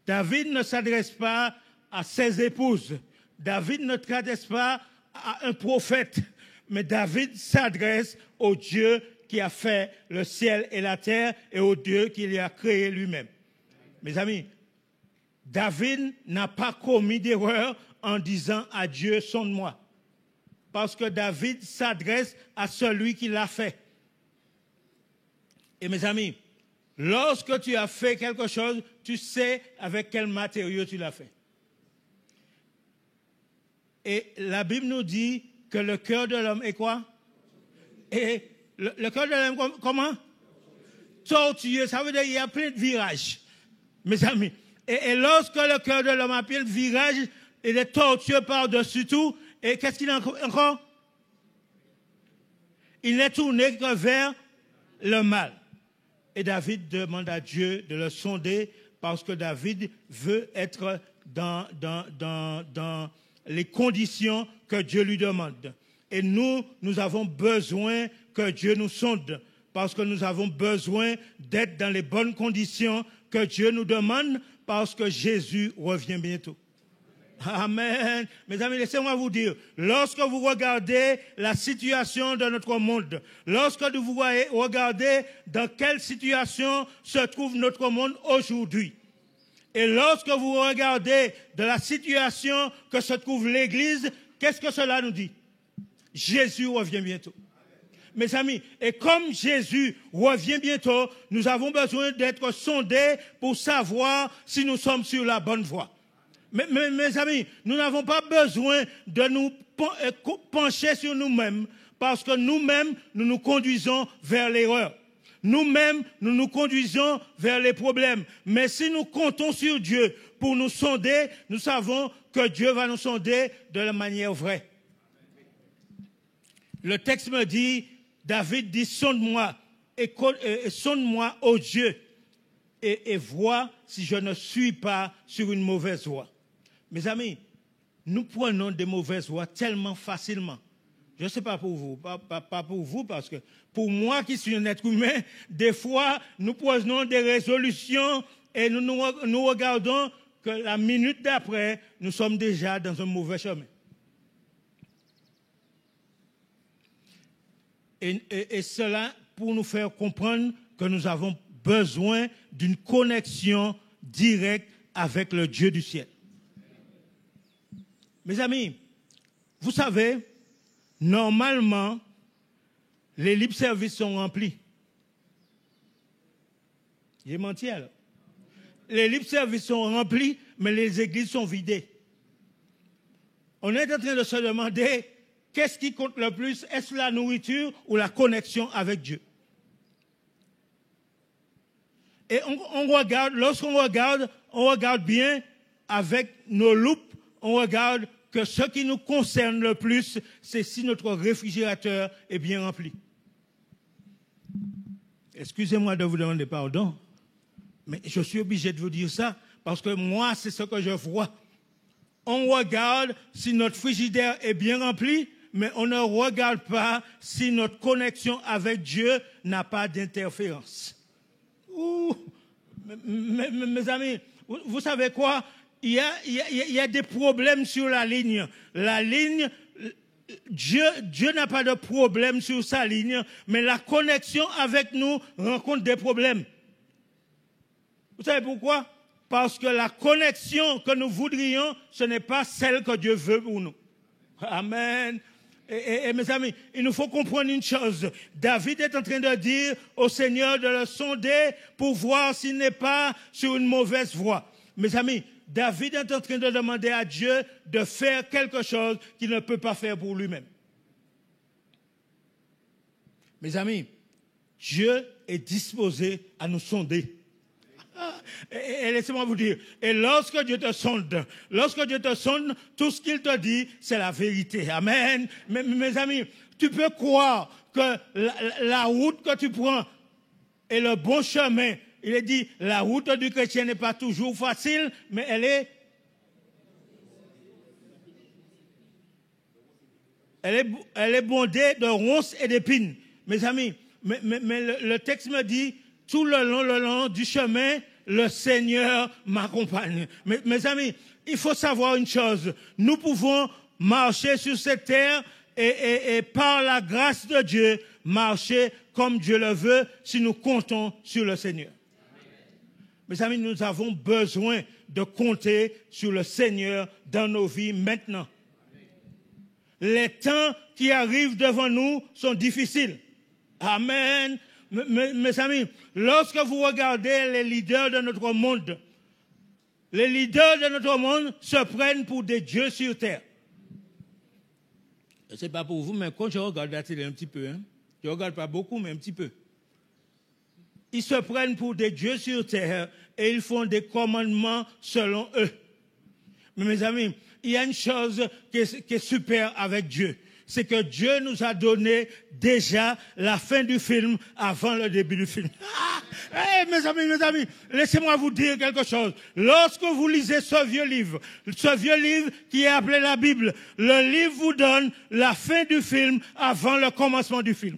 David ne s'adresse pas à ses épouses. David ne s'adresse pas à un prophète. Mais David s'adresse au Dieu qui a fait le ciel et la terre et au Dieu qui l'a créé lui-même. Mes amis, David n'a pas commis d'erreur en disant à Dieu, sonde-moi. Parce que David s'adresse à celui qui l'a fait. Et mes amis, lorsque tu as fait quelque chose, tu sais avec quel matériau tu l'as fait. Et la Bible nous dit que le cœur de l'homme est quoi? Et le cœur de l'homme, comment? Tortueux. Ça veut dire qu'il y a plein de virages, mes amis. Et lorsque le cœur de l'homme a plein de virages, il est tortueux par-dessus tout. Et qu'est-ce qu'il a encore? Il n'est tourné que vers le mal. Et David demande à Dieu de le sonder parce que David veut être dans les conditions que Dieu lui demande. Et nous avons besoin que Dieu nous sonde parce que nous avons besoin d'être dans les bonnes conditions que Dieu nous demande parce que Jésus revient bientôt. Amen. Mes amis, laissez-moi vous dire, lorsque vous regardez la situation de notre monde, lorsque vous regardez dans quelle situation se trouve notre monde aujourd'hui, et lorsque vous regardez de la situation que se trouve l'Église, qu'est-ce que cela nous dit? Jésus revient bientôt. Mes amis, et comme Jésus revient bientôt, nous avons besoin d'être sondés pour savoir si nous sommes sur la bonne voie. Mes amis, nous n'avons pas besoin de nous pencher sur nous-mêmes parce que nous-mêmes, nous nous conduisons vers l'erreur. Nous-mêmes, nous nous conduisons vers les problèmes. Mais si nous comptons sur Dieu pour nous sonder, nous savons que Dieu va nous sonder de la manière vraie. Le texte me dit, David dit, sonde-moi, sonde-moi, ô Dieu, et vois si je ne suis pas sur une mauvaise voie. Mes amis, nous prenons des mauvaises voies tellement facilement. Je ne sais pas pour vous, pas pour vous, parce que pour moi qui suis un être humain, des fois, nous prenons des résolutions et nous regardons que la minute d'après, nous sommes déjà dans un mauvais chemin. Et cela pour nous faire comprendre que nous avons besoin d'une connexion directe avec le Dieu du ciel. Mes amis, vous savez, normalement, les libres-services sont remplis. J'ai menti alors. Les libres-services sont remplis, mais les églises sont vidées. On est en train de se demander, qu'est-ce qui compte le plus? Est-ce la nourriture ou la connexion avec Dieu? Et on regarde, lorsqu'on regarde, on regarde bien avec nos loupes, on regarde que ce qui nous concerne le plus, c'est si notre réfrigérateur est bien rempli. Excusez-moi de vous demander pardon, mais je suis obligé de vous dire ça, parce que moi, c'est ce que je vois. On regarde si notre frigidaire est bien rempli, mais on ne regarde pas si notre connexion avec Dieu n'a pas d'interférence. Mes amis, vous savez quoi? Il y a des problèmes sur la ligne. La ligne, Dieu n'a pas de problème sur sa ligne, mais la connexion avec nous rencontre des problèmes. Vous savez pourquoi? Parce que la connexion que nous voudrions, ce n'est pas celle que Dieu veut pour nous. Amen. Et mes amis, il nous faut comprendre une chose. David est en train de dire au Seigneur de le sonder pour voir s'il n'est pas sur une mauvaise voie. Mes amis, David est en train de demander à Dieu de faire quelque chose qu'il ne peut pas faire pour lui-même. Mes amis, Dieu est disposé à nous sonder. Et laissez-moi vous dire, et lorsque Dieu te sonde, tout ce qu'il te dit, c'est la vérité. Amen. Mes amis, tu peux croire que la route que tu prends est le bon chemin. Il est dit, la route du chrétien n'est pas toujours facile, mais elle est bondée de ronces et d'épines. Mes amis, mais le texte me dit, tout le long du chemin, le Seigneur m'accompagne. Mes amis, il faut savoir une chose. Nous pouvons marcher sur cette terre et par la grâce de Dieu, marcher comme Dieu le veut si nous comptons sur le Seigneur. Mes amis, nous avons besoin de compter sur le Seigneur dans nos vies maintenant. Les temps qui arrivent devant nous sont difficiles. Amen. Mes amis, lorsque vous regardez les leaders de notre monde, les leaders de notre monde se prennent pour des dieux sur terre. Ce n'est pas pour vous, mais quand je regarde la télé un petit peu, je ne regarde pas beaucoup, mais un petit peu. Ils se prennent pour des dieux sur terre et ils font des commandements selon eux. Mais mes amis, il y a une chose qui est super avec Dieu. C'est que Dieu nous a donné déjà la fin du film avant le début du film. Mes amis, laissez-moi vous dire quelque chose. Lorsque vous lisez ce vieux livre qui est appelé la Bible, le livre vous donne la fin du film avant le commencement du film.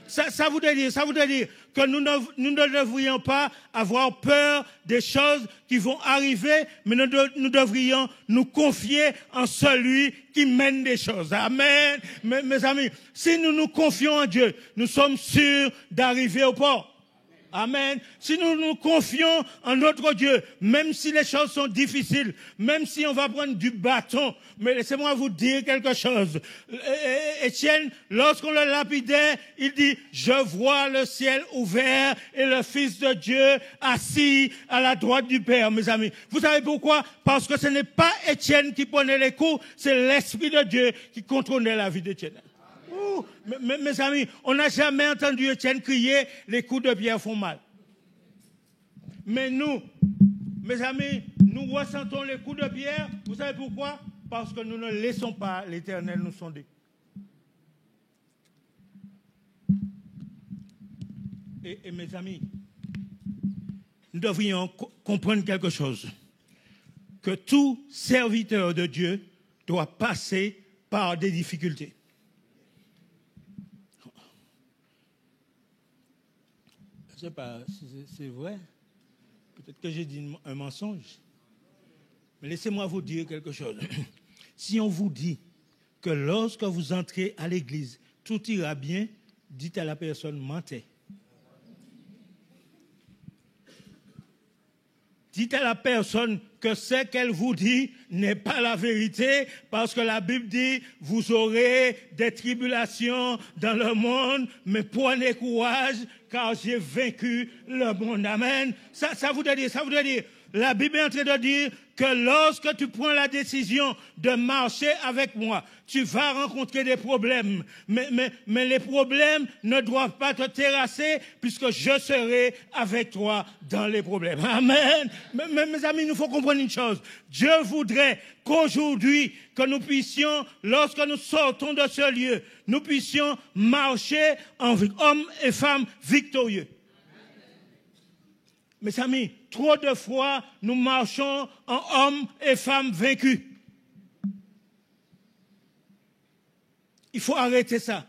Ça voudrait dire que nous ne devrions pas avoir peur des choses qui vont arriver, mais nous devrions nous confier en celui qui mène des choses. Amen. Mes amis, si nous nous confions en Dieu, nous sommes sûrs d'arriver au port. Amen. Si nous nous confions en notre Dieu, même si les choses sont difficiles, même si on va prendre du bâton, mais laissez-moi vous dire quelque chose. Étienne, lorsqu'on le lapidait, il dit, je vois le ciel ouvert et le Fils de Dieu assis à la droite du Père, mes amis. Vous savez pourquoi? Parce que ce n'est pas Étienne qui prenait les coups, c'est l'Esprit de Dieu qui contrôlait la vie d'Étienne. Mes amis, on n'a jamais entendu Étienne crier « les coups de pierre font mal ». Mais nous, mes amis, nous ressentons les coups de pierre. Vous savez pourquoi? Parce que nous ne laissons pas l'Éternel nous sonder. Et mes amis, nous devrions comprendre quelque chose. Que tout serviteur de Dieu doit passer par des difficultés. Je ne sais pas si c'est vrai. Peut-être que j'ai dit un mensonge. Mais laissez-moi vous dire quelque chose. Si on vous dit que lorsque vous entrez à l'église, tout ira bien, dites à la personne, mentez. Dites à la personne que ce qu'elle vous dit n'est pas la vérité, parce que la Bible dit, vous aurez des tribulations dans le monde, mais prenez courage, car j'ai vaincu le monde. Amen. Ça voudrait dire, la Bible est en train de dire que lorsque tu prends la décision de marcher avec moi, tu vas rencontrer des problèmes. Mais les problèmes ne doivent pas te terrasser puisque je serai avec toi dans les problèmes. Amen. Mes amis, il nous faut comprendre une chose. Dieu voudrait qu'aujourd'hui, que nous puissions, lorsque nous sortons de ce lieu, nous puissions marcher en hommes et femmes victorieux. Mes amis, trop de fois, nous marchons en hommes et femmes vaincus. Il faut arrêter ça.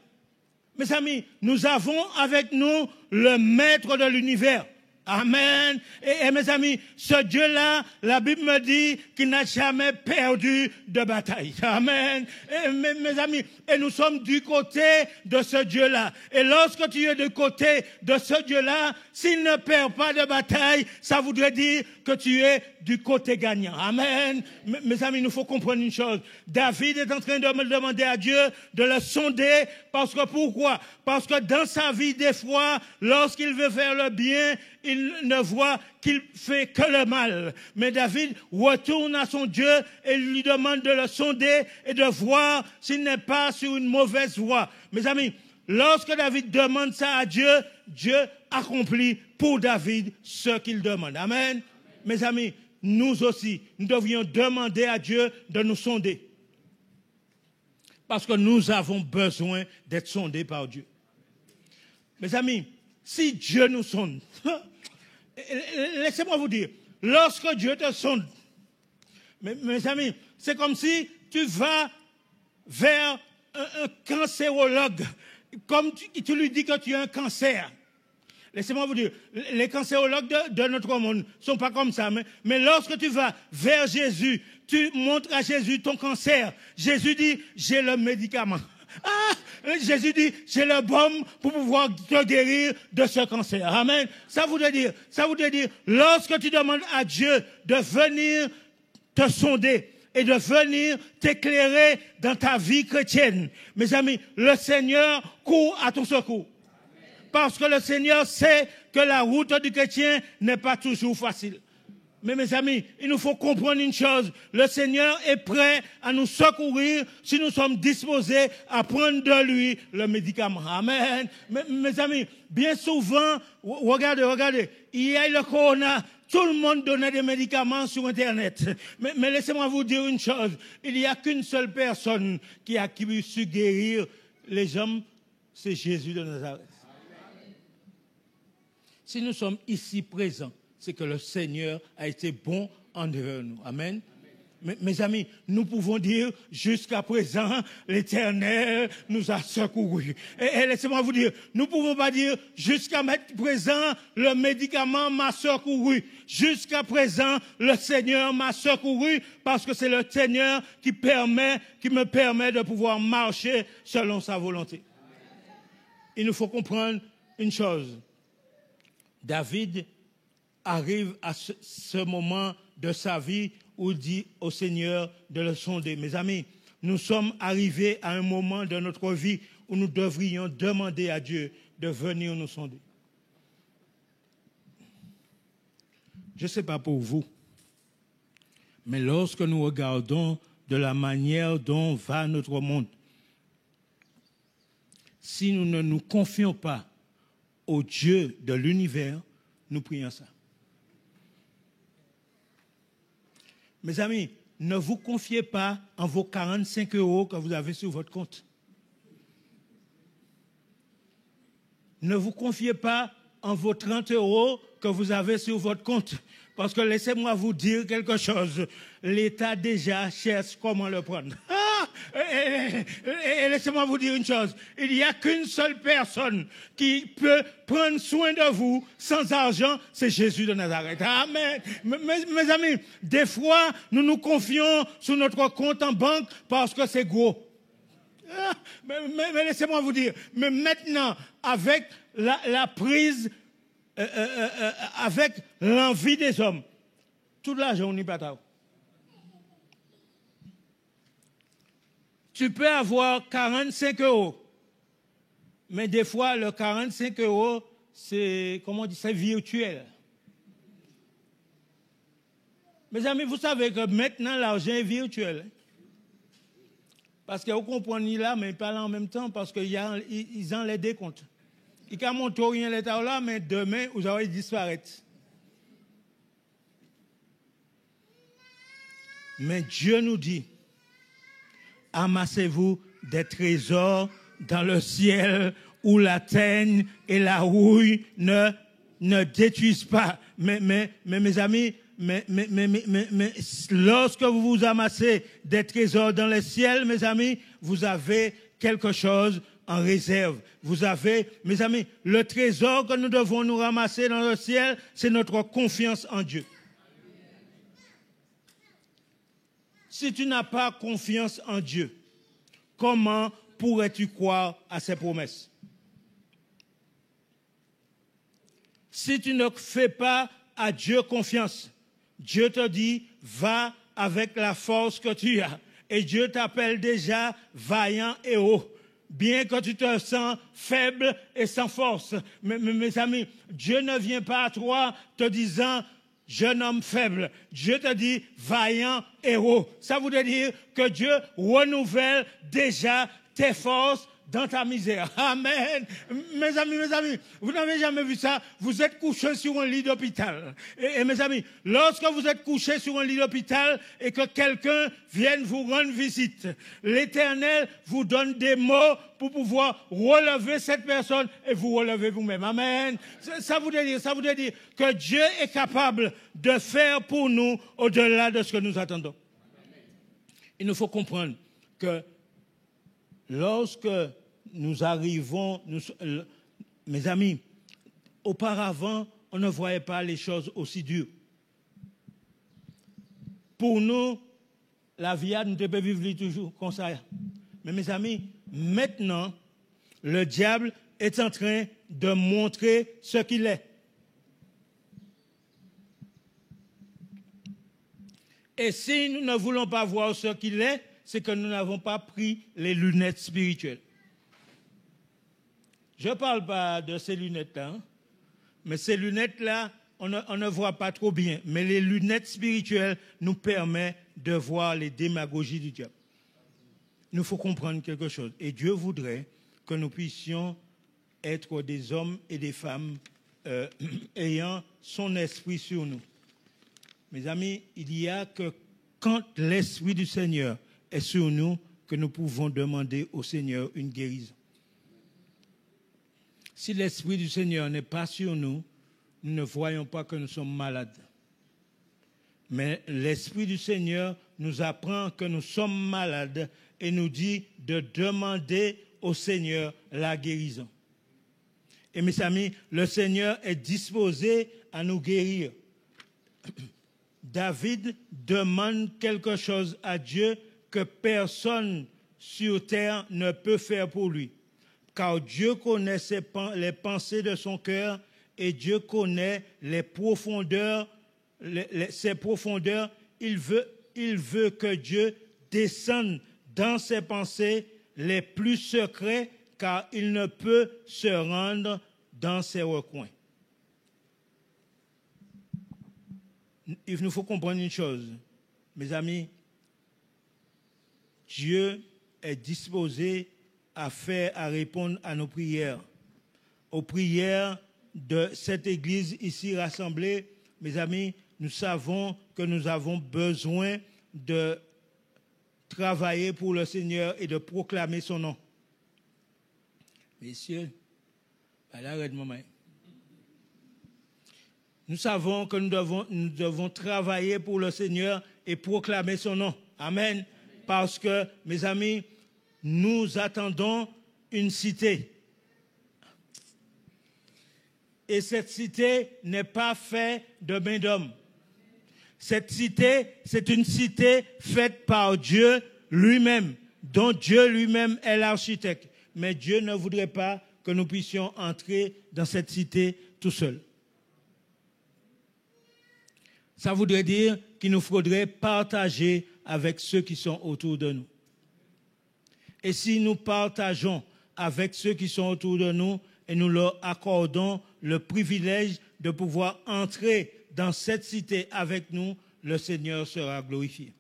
Mes amis, nous avons avec nous le maître de l'univers. Amen. Et mes amis, ce Dieu-là, la Bible me dit qu'il n'a jamais perdu de bataille. Amen. Et mes amis, et nous sommes du côté de ce Dieu-là. Et lorsque tu es du côté de ce Dieu-là, s'il ne perd pas de bataille, ça voudrait dire que tu es du côté gagnant. Amen. Mes amis, il faut comprendre une chose. David est en train de me demander à Dieu de le sonder. Parce que pourquoi? Parce que dans sa vie, des fois, lorsqu'il veut faire le bien, il ne voit qu'il fait que le mal. Mais David retourne à son Dieu et lui demande de le sonder et de voir s'il n'est pas sur une mauvaise voie. Mes amis, lorsque David demande ça à Dieu, Dieu accomplit pour David ce qu'il demande. Amen. Mes amis, nous aussi, nous devrions demander à Dieu de nous sonder. Parce que nous avons besoin d'être sondés par Dieu. Mes amis, si Dieu nous sonde, laissez-moi vous dire, lorsque Dieu te sonde, mes amis, c'est comme si tu vas vers un cancérologue, comme tu lui dis que tu as un cancer. Laissez-moi vous dire, les cancérologues de notre monde ne sont pas comme ça, mais lorsque tu vas vers Jésus, tu montres à Jésus ton cancer. Jésus dit, j'ai le médicament. Jésus dit, j'ai le baume pour pouvoir te guérir de ce cancer. Amen. Ça voudrait dire, lorsque tu demandes à Dieu de venir te sonder et de venir t'éclairer dans ta vie chrétienne, mes amis, le Seigneur court à ton secours. Parce que le Seigneur sait que la route du chrétien n'est pas toujours facile. Mais mes amis, il nous faut comprendre une chose. Le Seigneur est prêt à nous secourir si nous sommes disposés à prendre de lui le médicament. Amen. Mes amis, bien souvent, regardez, il y a le corona. Tout le monde donnait des médicaments sur Internet. Mais laissez-moi vous dire une chose. Il n'y a qu'une seule personne qui a su guérir les hommes, c'est Jésus de Nazareth. Si nous sommes ici présents, c'est que le Seigneur a été bon envers nous. Amen. Mes amis, nous pouvons dire, jusqu'à présent, l'Éternel nous a secourus. Et laissez-moi vous dire, nous ne pouvons pas dire, jusqu'à présent, le médicament m'a secouru. Jusqu'à présent, le Seigneur m'a secouru, parce que c'est le Seigneur qui me permet de pouvoir marcher selon sa volonté. Il nous faut comprendre une chose. David arrive à ce moment de sa vie où il dit au Seigneur de le sonder. Mes amis, nous sommes arrivés à un moment de notre vie où nous devrions demander à Dieu de venir nous sonder. Je ne sais pas pour vous, mais lorsque nous regardons de la manière dont va notre monde, si nous ne nous confions pas au Dieu de l'univers, nous prions ça. Mes amis, ne vous confiez pas en vos 45 € que vous avez sur votre compte. Ne vous confiez pas en vos 30 € que vous avez sur votre compte. Parce que laissez-moi vous dire quelque chose. L'État déjà cherche comment le prendre. Et laissez-moi vous dire une chose. Il n'y a qu'une seule personne qui peut prendre soin de vous sans argent, c'est Jésus de Nazareth. Amen. Mes amis, des fois, nous nous confions sur notre compte en banque parce que c'est gros. Mais laissez-moi vous dire, mais maintenant, avec la prise, avec l'envie des hommes, tout l'argent, on n'y pas. Tu peux avoir 45 €, mais des fois, le 45 €, c'est, comment on dit, c'est virtuel. Mes amis, vous savez que maintenant, l'argent est virtuel. Parce que vous comprenez là, mais ils parlent en même temps parce qu'ils ont les décomptes. Ils ne montent rien l'état là, mais demain, vous allez disparaître. Mais Dieu nous dit, amassez-vous des trésors dans le ciel où la teigne et la rouille ne détruisent pas. Mais mes amis, mais lorsque vous vous amassez des trésors dans le ciel, mes amis, vous avez quelque chose en réserve. Vous avez, mes amis, le trésor que nous devons nous ramasser dans le ciel, c'est notre confiance en Dieu. Si tu n'as pas confiance en Dieu, comment pourrais-tu croire à ses promesses? Si tu ne fais pas à Dieu confiance, Dieu te dit, va avec la force que tu as. Et Dieu t'appelle déjà vaillant héros. Bien que tu te sens faible et sans force. Mais, mes amis, Dieu ne vient pas à toi te disant, jeune homme faible. Dieu te dit, vaillant héros. Ça voudrait dire que Dieu renouvelle déjà tes forces dans ta misère. Amen. Mes amis, vous n'avez jamais vu ça. Vous êtes couché sur un lit d'hôpital. Et mes amis, lorsque vous êtes couché sur un lit d'hôpital et que quelqu'un vienne vous rendre visite, l'Éternel vous donne des mots pour pouvoir relever cette personne et vous relever vous-même. Amen. Ça voudrait dire que Dieu est capable de faire pour nous au-delà de ce que nous attendons. Il nous faut comprendre que lorsque nous arrivons, mes amis, auparavant, on ne voyait pas les choses aussi dures. Pour nous, la vie, nous devons vivre toujours comme ça. Mais mes amis, maintenant, le diable est en train de montrer ce qu'il est. Et si nous ne voulons pas voir ce qu'il est, c'est que nous n'avons pas pris les lunettes spirituelles. Je ne parle pas de ces lunettes-là, hein, mais ces lunettes-là, on ne voit pas trop bien. Mais les lunettes spirituelles nous permettent de voir les démagogies du diable. Il nous faut comprendre quelque chose. Et Dieu voudrait que nous puissions être des hommes et des femmes ayant son esprit sur nous. Mes amis, il y a que quand l'esprit du Seigneur est sur nous que nous pouvons demander au Seigneur une guérison. Si l'Esprit du Seigneur n'est pas sur nous, nous ne voyons pas que nous sommes malades. Mais l'Esprit du Seigneur nous apprend que nous sommes malades et nous dit de demander au Seigneur la guérison. Et mes amis, le Seigneur est disposé à nous guérir. David demande quelque chose à Dieu que personne sur terre ne peut faire pour lui. Car Dieu connaît les pensées de son cœur et Dieu connaît les profondeurs, ses profondeurs. Il veut que Dieu descende dans ses pensées les plus secrets, car il ne peut se rendre dans ses recoins. Il nous faut comprendre une chose, mes amis. Dieu est disposé à répondre à nos prières. Aux prières de cette église ici rassemblée, mes amis, nous savons que nous avons besoin de travailler pour le Seigneur et de proclamer son nom. Messieurs, nous savons que nous devons travailler pour le Seigneur et proclamer son nom. Amen. Parce que, mes amis, nous attendons une cité. Et cette cité n'est pas faite de main d'homme. Cette cité, c'est une cité faite par Dieu lui-même, dont Dieu lui-même est l'architecte. Mais Dieu ne voudrait pas que nous puissions entrer dans cette cité tout seuls. Ça voudrait dire qu'il nous faudrait partager avec ceux qui sont autour de nous. Et si nous partageons avec ceux qui sont autour de nous et nous leur accordons le privilège de pouvoir entrer dans cette cité avec nous, le Seigneur sera glorifié.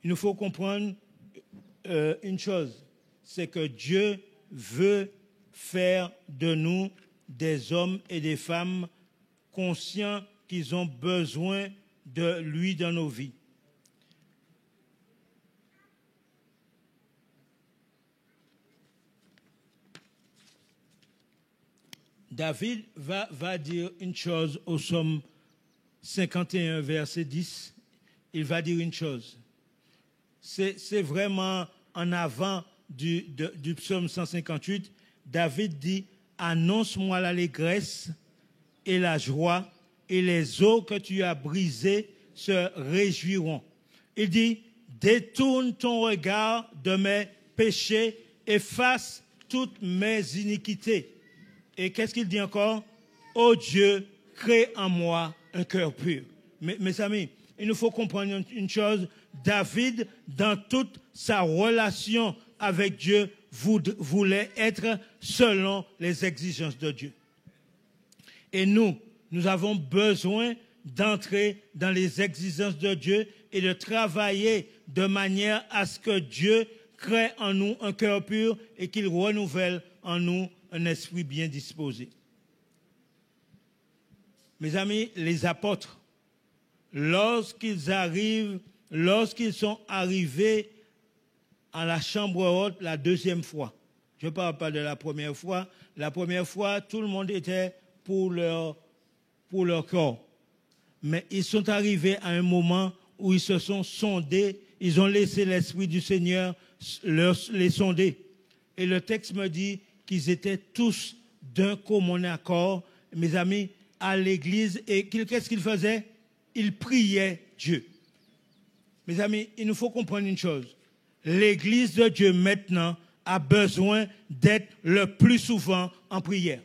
Il nous faut comprendre une chose, c'est que Dieu veut faire de nous des hommes et des femmes conscients qu'ils ont besoin de lui dans nos vies. David va dire une chose au psaume 51, verset 10. Il va dire une chose. C'est vraiment en avant du psaume 158. David dit, annonce-moi l'allégresse et la joie, et les eaux que tu as brisées se réjouiront. Il dit, détourne ton regard de mes péchés, efface toutes mes iniquités. Et qu'est-ce qu'il dit encore? Ô Dieu, crée en moi un cœur pur. Mes amis, il nous faut comprendre une chose. David, dans toute sa relation avec Dieu, voulait être selon les exigences de Dieu. Et nous avons besoin d'entrer dans les exigences de Dieu et de travailler de manière à ce que Dieu crée en nous un cœur pur et qu'il renouvelle en nous un esprit bien disposé. Mes amis, les apôtres, lorsqu'ils sont arrivés à la chambre haute la deuxième fois, je ne parle pas de la première fois tout le monde était pour leur corps. Mais ils sont arrivés à un moment où ils se sont sondés, ils ont laissé l'Esprit du Seigneur les sonder. Et le texte me dit qu'ils étaient tous d'un commun accord, mes amis, à l'église. Et qu'est-ce qu'ils faisaient? Ils priaient Dieu. Mes amis, il nous faut comprendre une chose. L'église de Dieu maintenant a besoin d'être le plus souvent en prière.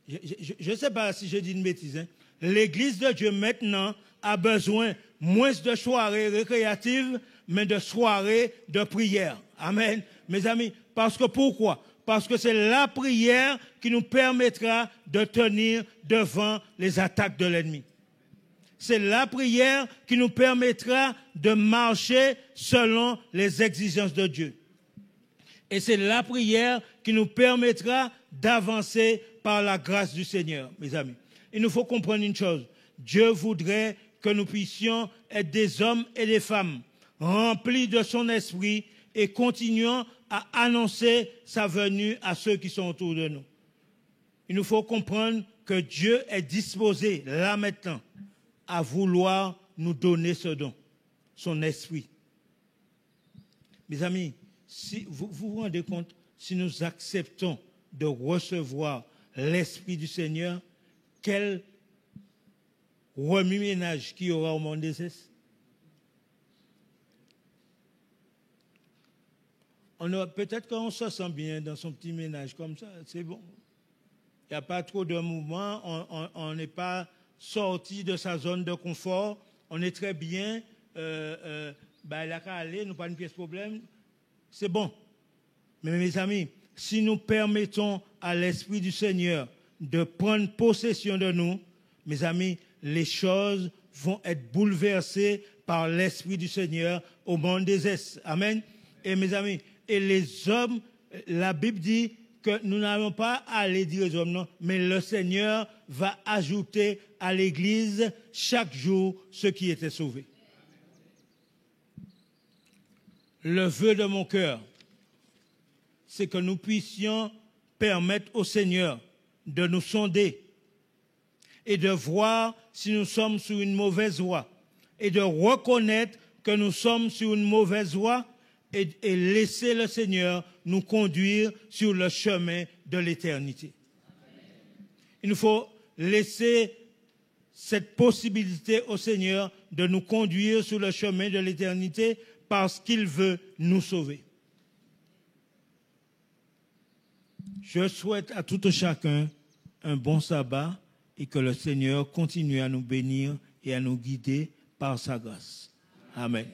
Je ne sais pas si je dis une bêtise. Hein? L'église de Dieu maintenant a besoin moins de soirées récréatives, mais de soirées de prière. Amen. Mes amis, parce que pourquoi? Parce que c'est la prière qui nous permettra de tenir devant les attaques de l'ennemi. C'est la prière qui nous permettra de marcher selon les exigences de Dieu. Et c'est la prière qui nous permettra d'avancer par la grâce du Seigneur, mes amis. Il nous faut comprendre une chose. Dieu voudrait que nous puissions être des hommes et des femmes remplis de son esprit et continuant à annoncer sa venue à ceux qui sont autour de nous. Il nous faut comprendre que Dieu est disposé, là maintenant, à vouloir nous donner ce don, son esprit. Mes amis, si vous vous rendez compte, si nous acceptons de recevoir l'Esprit du Seigneur, quel remue-ménage qu'il y aura au monde des esprits. Peut-être qu'on se sent bien dans son petit ménage comme ça, c'est bon. Il n'y a pas trop de mouvement, on n'est pas sorti de sa zone de confort, on est très bien, là qu'à aller, nous pas une pièce de problème, c'est bon. Mais mes amis, si nous permettons à l'Esprit du Seigneur de prendre possession de nous, mes amis, les choses vont être bouleversées par l'Esprit du Seigneur au monde des esprits. Amen. Et mes amis, et les hommes, la Bible dit que nous n'allons pas aller dire aux hommes, non, mais le Seigneur va ajouter à l'Église chaque jour ceux qui étaient sauvés. Le vœu de mon cœur, c'est que nous puissions permettre au Seigneur de nous sonder et de voir si nous sommes sur une mauvaise voie et de reconnaître que nous sommes sur une mauvaise voie et laisser le Seigneur nous conduire sur le chemin de l'éternité. Il nous faut laisser cette possibilité au Seigneur de nous conduire sur le chemin de l'éternité parce qu'il veut nous sauver. Je souhaite à tout chacun un bon sabbat et que le Seigneur continue à nous bénir et à nous guider par sa grâce. Amen.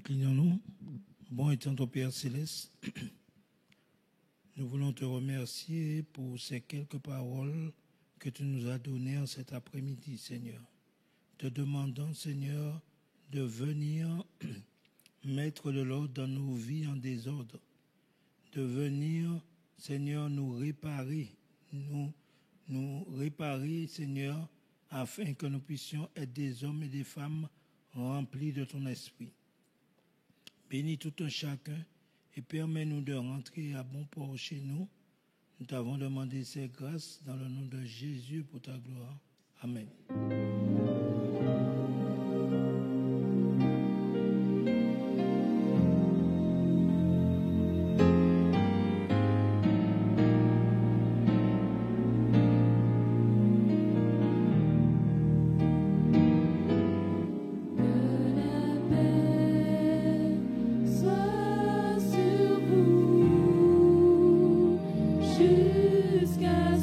Inclinons-nous. Bon étant ton Père Céleste, nous voulons te remercier pour ces quelques paroles que tu nous as données en cet après-midi, Seigneur. Te demandons, Seigneur, de venir mettre de l'ordre dans nos vies en désordre, de venir, Seigneur, nous réparer, Seigneur, afin que nous puissions être des hommes et des femmes remplis de ton esprit. Bénis tout un chacun et permets-nous de rentrer à bon port chez nous. Nous t'avons demandé ces grâces dans le nom de Jésus pour ta gloire. Amen. Jusqu'à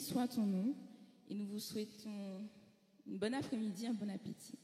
soit ton nom et nous vous souhaitons une bonne après-midi, un bon appétit.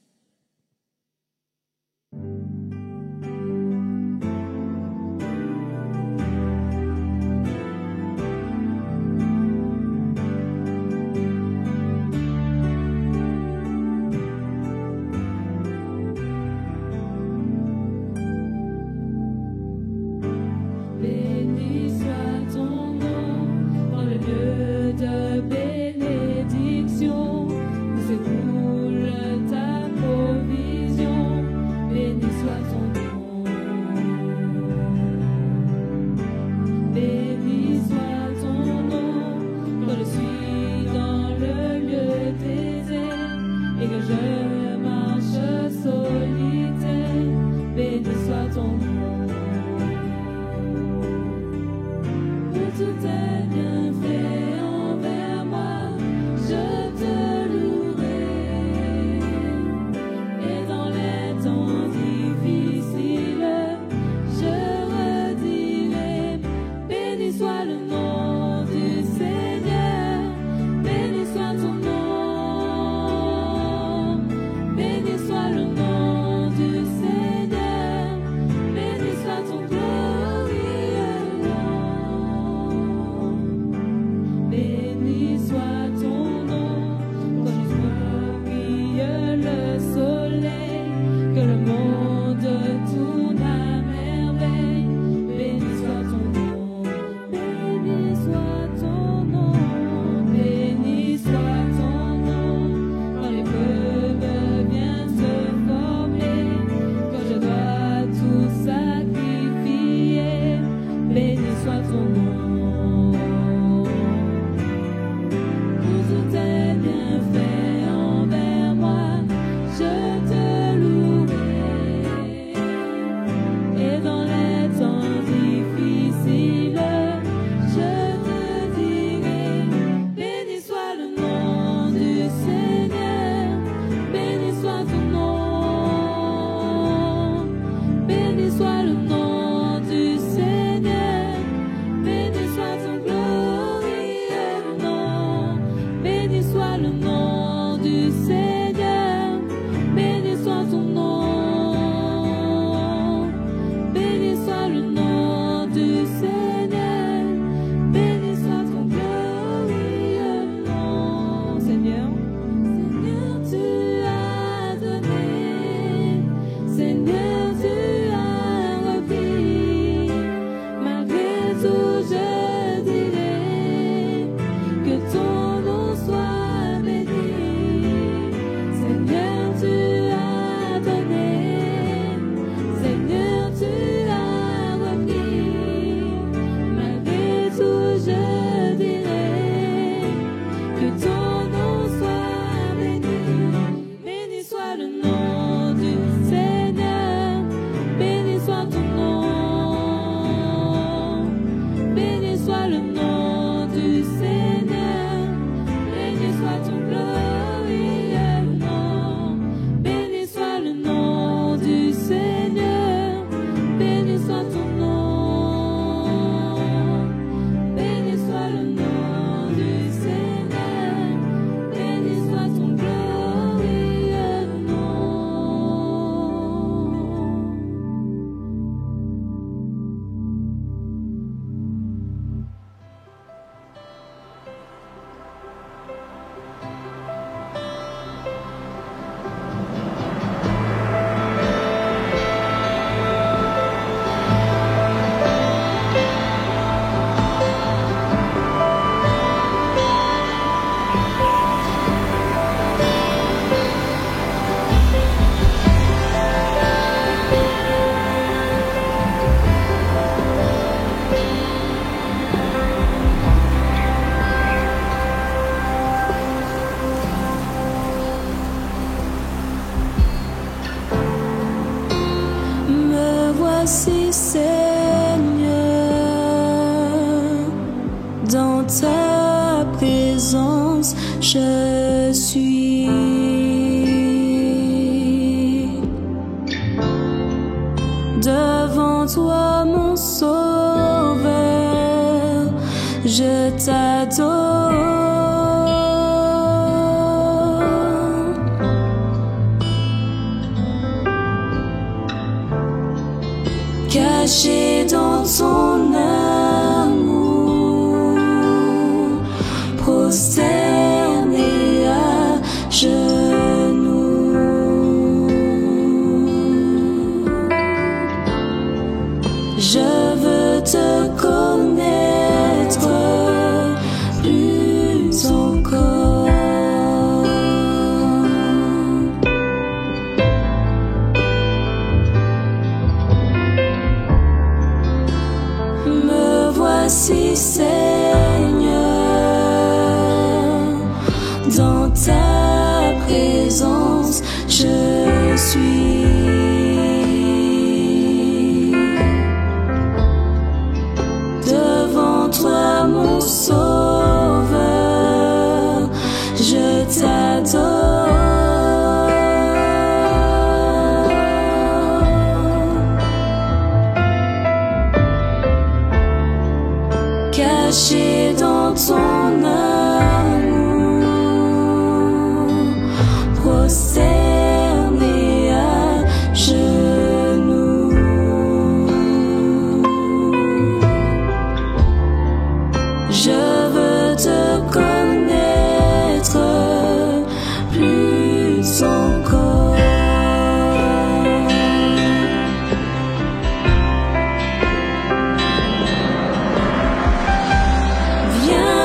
voici, Seigneur, dans ta présence, je suis. Devant toi, mon Sauveur, je t'adore. Caché dans ton amour, prosterné à genoux, je veux te connaître plus encore. Me voici, Seigneur, dans ta présence, je suis. Devant toi, mon Sauveur, je t'adore. Caché dans ton amour, prosterné à genoux, je veux te connaître plus encore. Viens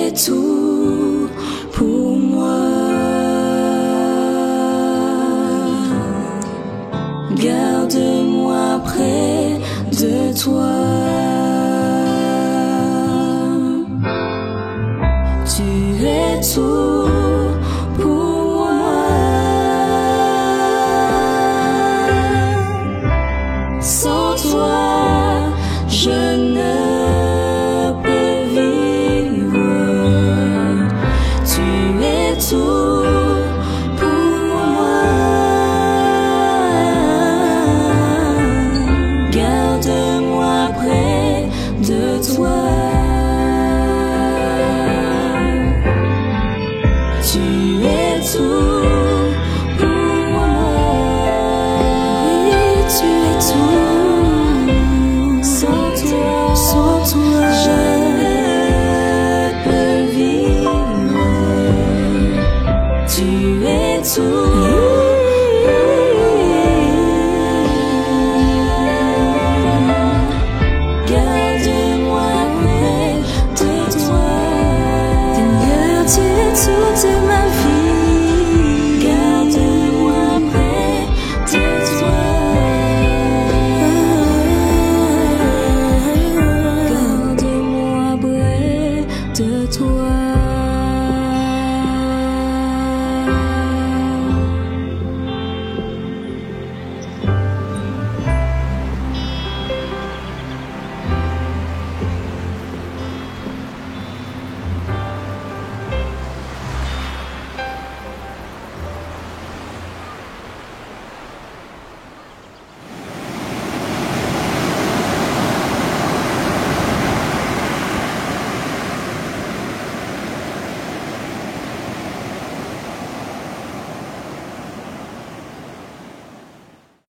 es tout pour moi. Garde-moi près de toi. Tu es tout pour moi. Sans toi, je ne peux vivre. Tu es tout pour moi. Garde-moi près de toi. Tu es tout pour moi. Oui, tu es tout. Sans toi, je ne peux vivre. Tu es tout. Garde-moi près de toi. Seigneur, tu es tout.